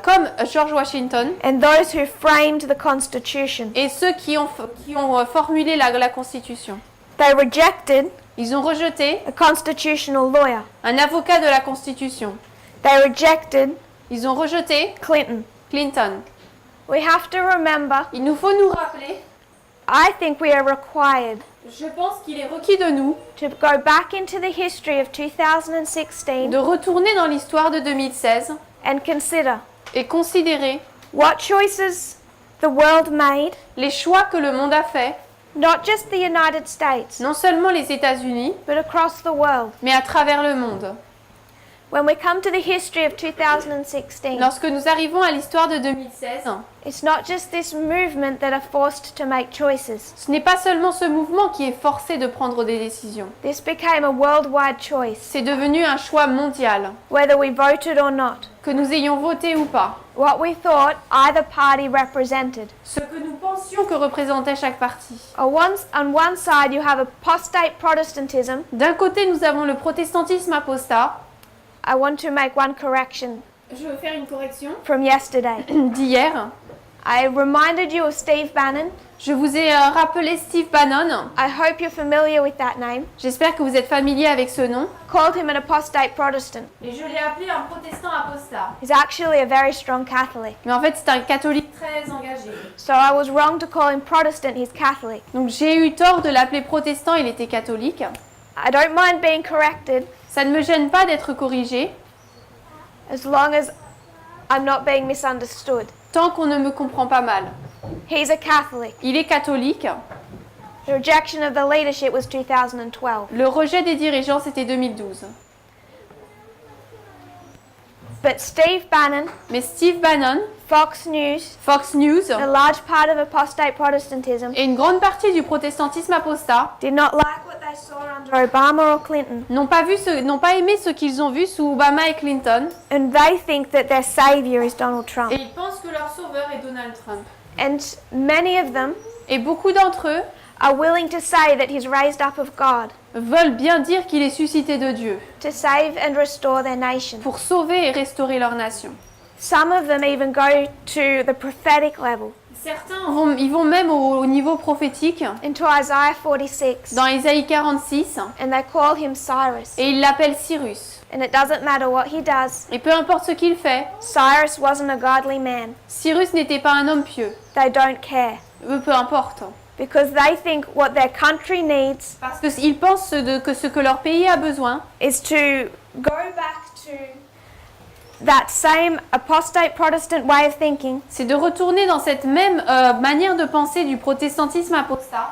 S2: comme George Washington
S1: and those who framed the Constitution.
S2: et ceux qui ont formulé la Constitution.
S1: They rejected
S2: Ils ont rejeté
S1: a constitutional lawyer.
S2: un avocat de la Constitution.
S1: They rejected
S2: Ils ont rejeté
S1: Clinton.
S2: Clinton.
S1: We have to remember,
S2: Il nous faut nous rappeler,
S1: I think we are required
S2: je pense qu'il est requis de nous
S1: to go back into the history of 2016
S2: de retourner dans l'histoire de 2016
S1: and consider
S2: et considérer
S1: what choices the world made,
S2: les choix que le monde a faits,
S1: not just the United States,
S2: non seulement les États-Unis,
S1: but across the world.
S2: mais à travers le monde.
S1: When we come to the history of 2016,
S2: Lorsque nous arrivons à l'histoire de 2016,
S1: it's not just this movement that are forced to make choices.
S2: ce n'est pas seulement ce mouvement qui est forcé de prendre des décisions.
S1: This became a worldwide choice,
S2: C'est devenu un choix mondial,
S1: whether we voted or not.
S2: que nous ayons voté ou pas.
S1: What we thought either party represented.
S2: Ce que nous pensions que représentait chaque parti.
S1: On one side, you have apostate Protestantism.
S2: D'un côté, nous avons le protestantisme apostat.
S1: I want to make one correction
S2: Je veux faire une correction
S1: from yesterday.
S2: d'hier.
S1: I reminded you of Steve Bannon.
S2: Je vous ai rappelé Steve Bannon.
S1: I hope you're familiar with that name.
S2: J'espère que vous êtes familier avec ce nom.
S1: Called him an apostate Protestant.
S2: Et je l'ai appelé un protestant apostat.
S1: He's actually a very strong Catholic.
S2: Mais en fait, c'est un catholique très engagé.
S1: So I was wrong to call him Protestant, he's Catholic.
S2: Donc j'ai eu tort de l'appeler protestant, il était catholique.
S1: I don't mind being corrected
S2: Ça ne me gêne pas d'être corrigé,
S1: as long as I'm not being misunderstood.
S2: tant qu'on ne me comprend pas mal.
S1: He's a Catholic.
S2: Il est catholique.
S1: The rejection of the leadership was 2012.
S2: Le rejet des dirigeants, c'était 2012.
S1: But Steve Bannon,
S2: Mais Steve Bannon,
S1: Fox News,
S2: Fox News,
S1: a large part of apostate Protestantism,
S2: et une grande partie du protestantisme apostat
S1: did not like what they saw under Obama or Clinton,
S2: n'ont pas aimé ce qu'ils ont vu sous Obama et Clinton,
S1: and they think that their savior is Donald Trump.
S2: et ils pensent que leur sauveur est Donald Trump.
S1: And many of them
S2: Et beaucoup d'entre eux
S1: are willing to say that he's raised up of God
S2: veulent bien dire qu'il est suscité de Dieu
S1: to save and restore their nation.
S2: pour sauver et restaurer leur nation.
S1: Some of them even go to the prophetic level,
S2: Certains ils vont même au niveau prophétique,
S1: into Isaiah 46,
S2: dans Ésaïe 46,
S1: and they call him Cyrus.
S2: et ils l'appellent Cyrus.
S1: And it doesn't matter what he does,
S2: Et peu importe ce qu'il fait,
S1: Cyrus wasn't a godly man.
S2: Cyrus n'était pas un homme pieux.
S1: They don't care,
S2: Peu importe.
S1: because they think what their country needs
S2: Parce qu'ils pensent que ce que leur pays a besoin,
S1: is to go back to that same apostate Protestant way of thinking
S2: c'est de retourner dans cette même manière de penser du protestantisme apostat,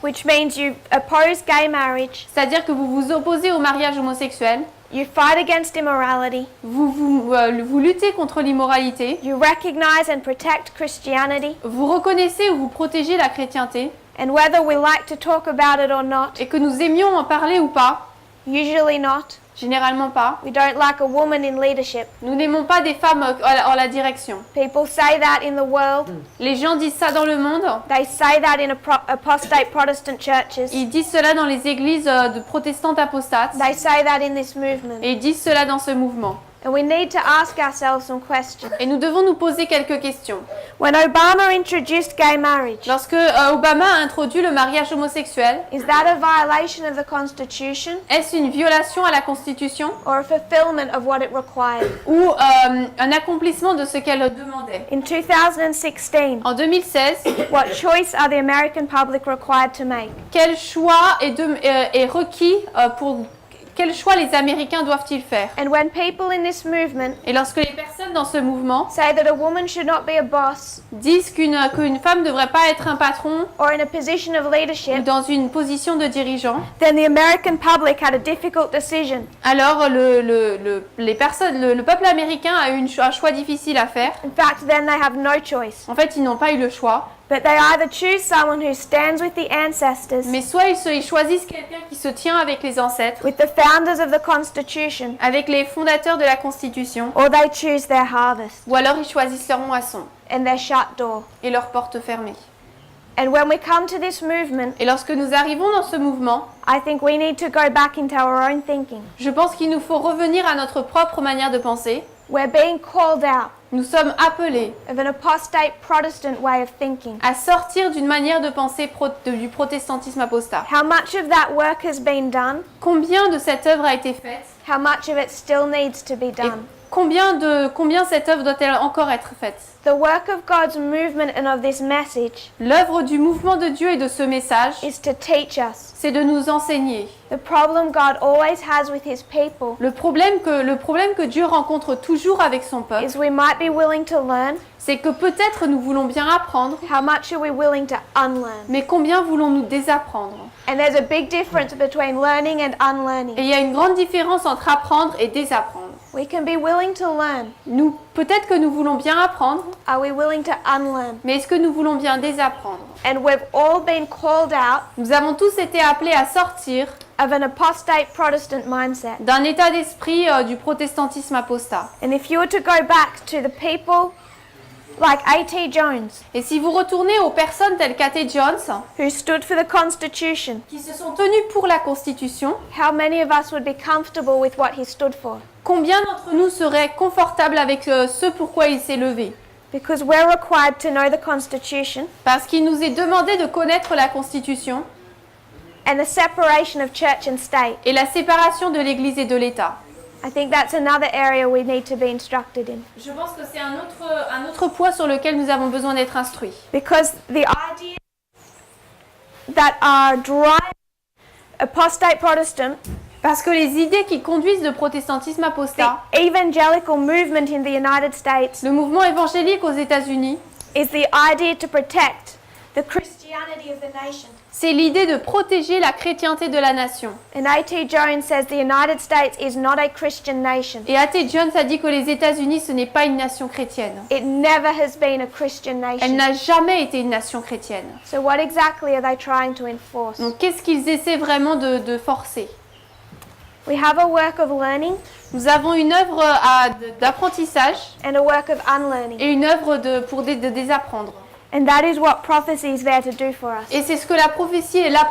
S1: which means you oppose gay marriage,
S2: c'est-à-dire que vous vous opposez au mariage homosexuel,
S1: you fight against immorality,
S2: vous luttez contre l'immoralité,
S1: you recognize and protect Christianity,
S2: vous reconnaissez ou vous protégez la chrétienté,
S1: and whether we like to talk about it or not,
S2: et que nous aimions en parler ou pas,
S1: usually not,
S2: généralement pas,
S1: we don't like a woman in leadership.
S2: nous n'aimons pas des femmes en la direction.
S1: People say that in the world.
S2: Les gens disent ça dans le monde,
S1: They say that in apostate Protestant churches.
S2: ils disent cela dans les églises de protestantes apostates,
S1: They say that in this movement.
S2: et ils disent cela dans ce mouvement.
S1: And we need to ask ourselves some questions.
S2: Et nous devons nous poser quelques questions.
S1: When Obama introduced gay marriage,
S2: Lorsque Obama a introduit le mariage homosexuel,
S1: is that a violation of the Constitution
S2: est-ce une violation à la Constitution
S1: or a fulfillment of what it required?
S2: ou un accomplissement de ce qu'elle demandait?
S1: In 2016,
S2: En 2016,
S1: what choice are the American public required to make?
S2: quel choix est requis quel choix les Américains doivent-ils faire?
S1: And when people in this movement
S2: Et lorsque les personnes dans ce mouvement
S1: say that a woman should not be a boss
S2: disent qu'une femme ne devrait pas être un patron
S1: or in a position of
S2: ou
S1: leadership,
S2: dans une position de dirigeant,
S1: then the American public had a difficult decision.
S2: alors le peuple américain a eu un choix difficile à faire.
S1: In fact, then they have no choice.
S2: En fait, ils n'ont pas eu le choix.
S1: But they either choose someone who stands with the ancestors,
S2: Mais soit ils choisissent quelqu'un qui se tient avec les ancêtres,
S1: with the founders of the Constitution,
S2: avec les fondateurs de la Constitution,
S1: or they choose their harvest
S2: ou alors ils choisissent leur moisson
S1: and their shut door.
S2: et leur porte fermée.
S1: And when we come to this movement,
S2: Et lorsque nous arrivons dans ce mouvement,
S1: I think we need to go back into our own thinking.
S2: je pense qu'il nous faut revenir à notre propre manière de penser.
S1: We're being called out
S2: Nous sommes appelés
S1: of an apostate Protestant way of thinking.
S2: à sortir d'une manière de penser du protestantisme apostat.
S1: How much of that work has been done?
S2: Combien de cette œuvre a été faite?
S1: How much of it still needs to be
S2: Et
S1: done?
S2: combien cette œuvre doit-elle encore être faite?
S1: The work of God's movement and of this message
S2: L'œuvre du mouvement de Dieu et de ce message,
S1: is to teach us.
S2: c'est de nous enseigner.
S1: The problem God always has with his people
S2: Le problème que Dieu rencontre toujours avec son peuple,
S1: is we might be willing to learn.
S2: c'est que peut-être nous voulons bien apprendre,
S1: How much are we willing to unlearn?
S2: mais combien voulons-nous désapprendre?
S1: And there's a big difference between learning and
S2: Et
S1: unlearning.
S2: il y a une grande différence entre apprendre et désapprendre.
S1: We can be willing to learn.
S2: Peut-être que nous voulons bien apprendre,
S1: Are we willing to unlearn?
S2: mais est-ce que nous voulons bien désapprendre?
S1: And we've all been called out
S2: Nous avons tous été appelés à sortir
S1: of an apostate Protestant mindset.
S2: d'un état d'esprit du protestantisme apostat.
S1: And if you were to go back to the people like A.T. Jones,
S2: Et si vous retournez aux personnes telles qu'A.T. Jones,
S1: who stood for the Constitution,
S2: qui se sont tenues pour la Constitution,
S1: how many of us would be comfortable with what he stood for?
S2: combien d'entre nous seraient confortables avec ce pourquoi il s'est levé?
S1: Because we're required to know the Constitution
S2: Parce qu'il nous est demandé de connaître la Constitution
S1: and the separation of church and state.
S2: et la séparation de l'Église et de l'État.
S1: I think that's another area we need to be instructed in.
S2: Je pense que c'est un autre point sur lequel nous avons besoin d'être instruits.
S1: Because the ideas that are driving apostate Protestant,
S2: Parce que les idées qui conduisent le protestantisme apostat,
S1: the evangelical movement in the United States,
S2: le mouvement évangélique aux États-Unis,
S1: is the idea to protect the Christianity of the nation.
S2: c'est l'idée de protéger la chrétienté de la nation.
S1: And A.T. Jones says the United States is not a Christian nation.
S2: Et A.T. Jones a dit que les États-Unis, ce n'est pas une nation chrétienne.
S1: It never has been a Christian
S2: Elle
S1: nation.
S2: n'a jamais été une nation chrétienne.
S1: So what exactly are they trying to enforce?
S2: Donc qu'est-ce qu'ils essaient vraiment de forcer?
S1: We have a work of learning
S2: Nous avons une œuvre d'apprentissage
S1: and a work of unlearning.
S2: et une œuvre de désapprendre.
S1: And that is what prophecy is there to do for us.
S2: Et c'est ce que la prophétie est là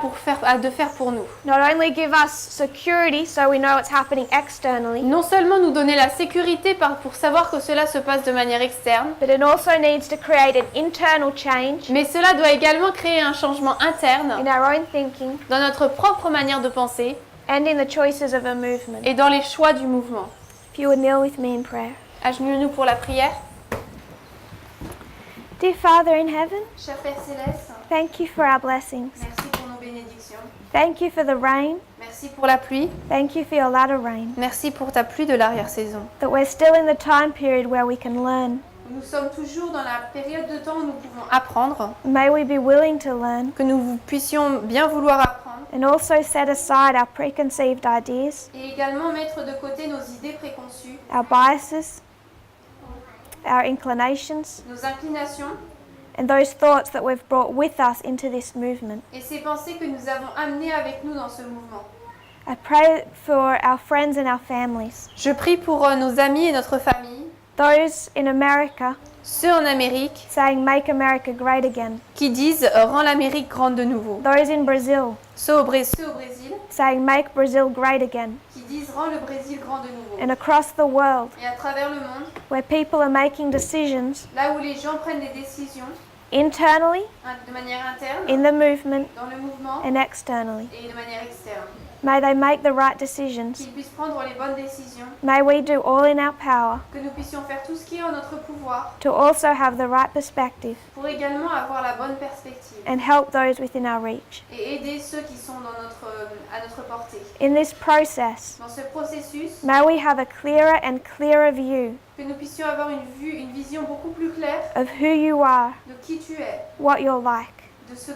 S2: de faire pour nous.
S1: Not only give us security so we know what's happening externally,
S2: Non seulement nous donner la sécurité pour savoir que cela se passe de manière externe,
S1: but it also needs to create an internal change
S2: mais cela doit également créer un changement interne
S1: in our own thinking
S2: dans notre propre manière de penser
S1: and in the choices of a movement.
S2: et dans les choix du mouvement.
S1: If you would kneel with me in prayer.
S2: Agenouillons-nous pour la prière.
S1: Dear Father in heaven,
S2: Cher Père Céleste,
S1: thank you for our blessings.
S2: merci pour nos bénédictions.
S1: Thank you for the rain.
S2: Merci pour la pluie.
S1: Thank you for your latter rain.
S2: Merci pour ta pluie de l'arrière-saison.
S1: That we're still in the time period where we can learn.
S2: Nous sommes toujours dans la période de temps où nous pouvons apprendre,
S1: May we be willing to learn
S2: que nous puissions bien vouloir apprendre
S1: and also set aside our preconceived ideas,
S2: et également mettre de côté nos idées préconçues,
S1: our biases, our inclinations,
S2: nos inclinations
S1: and those thoughts that we've brought with us into this movement.
S2: et ces pensées que nous avons amenées avec nous dans ce mouvement.
S1: I pray for our friends and our families,
S2: Je prie pour nos amis et notre famille,
S1: those in America
S2: ceux en Amérique
S1: saying make America great again,
S2: qui disent rends l'Amérique grande de nouveau,
S1: those in Brazil
S2: ceux au Brésil
S1: saying make Brazil great again,
S2: qui disent rends le Brésil grand de nouveau.
S1: and across the world
S2: Et à travers le monde,
S1: where people are making decisions
S2: là où les gens prennent des décisions
S1: internally,
S2: de manière interne,
S1: in the movement,
S2: dans le mouvement
S1: and externally.
S2: et de manière externe,
S1: May they make the right decisions.
S2: qu'ils puissent prendre les bonnes décisions,
S1: May we do all in our power
S2: que nous puissions faire tout ce qui est en notre pouvoir
S1: to also have the right perspective
S2: pour également avoir la bonne perspective
S1: and help those within our reach.
S2: et aider ceux qui sont à notre portée.
S1: In this process,
S2: Dans ce processus,
S1: may we have a clearer and clearer view
S2: que nous puissions avoir une vision beaucoup plus claire
S1: of who you are,
S2: de qui tu es,
S1: what you're like,
S2: de ce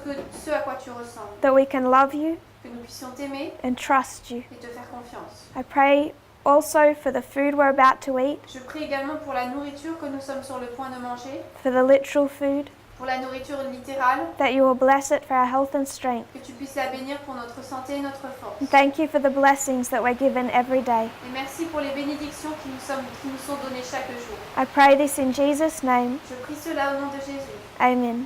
S2: à quoi tu ressembles,
S1: that we can love you
S2: que nous puissions t'aimer
S1: and trust you.
S2: et te faire confiance.
S1: I pray also for the food we're about to eat,
S2: Je prie également pour la nourriture que nous sommes sur le point de manger,
S1: for the literal food,
S2: pour la nourriture littérale,
S1: that you will bless it for our health and strength.
S2: que tu puisses la bénir pour notre santé et notre force.
S1: And thank you for the blessings that we're given every day.
S2: Et merci pour les bénédictions qui nous sont données chaque jour.
S1: I pray this in Jesus' name.
S2: Je prie cela au nom de Jésus.
S1: Amen.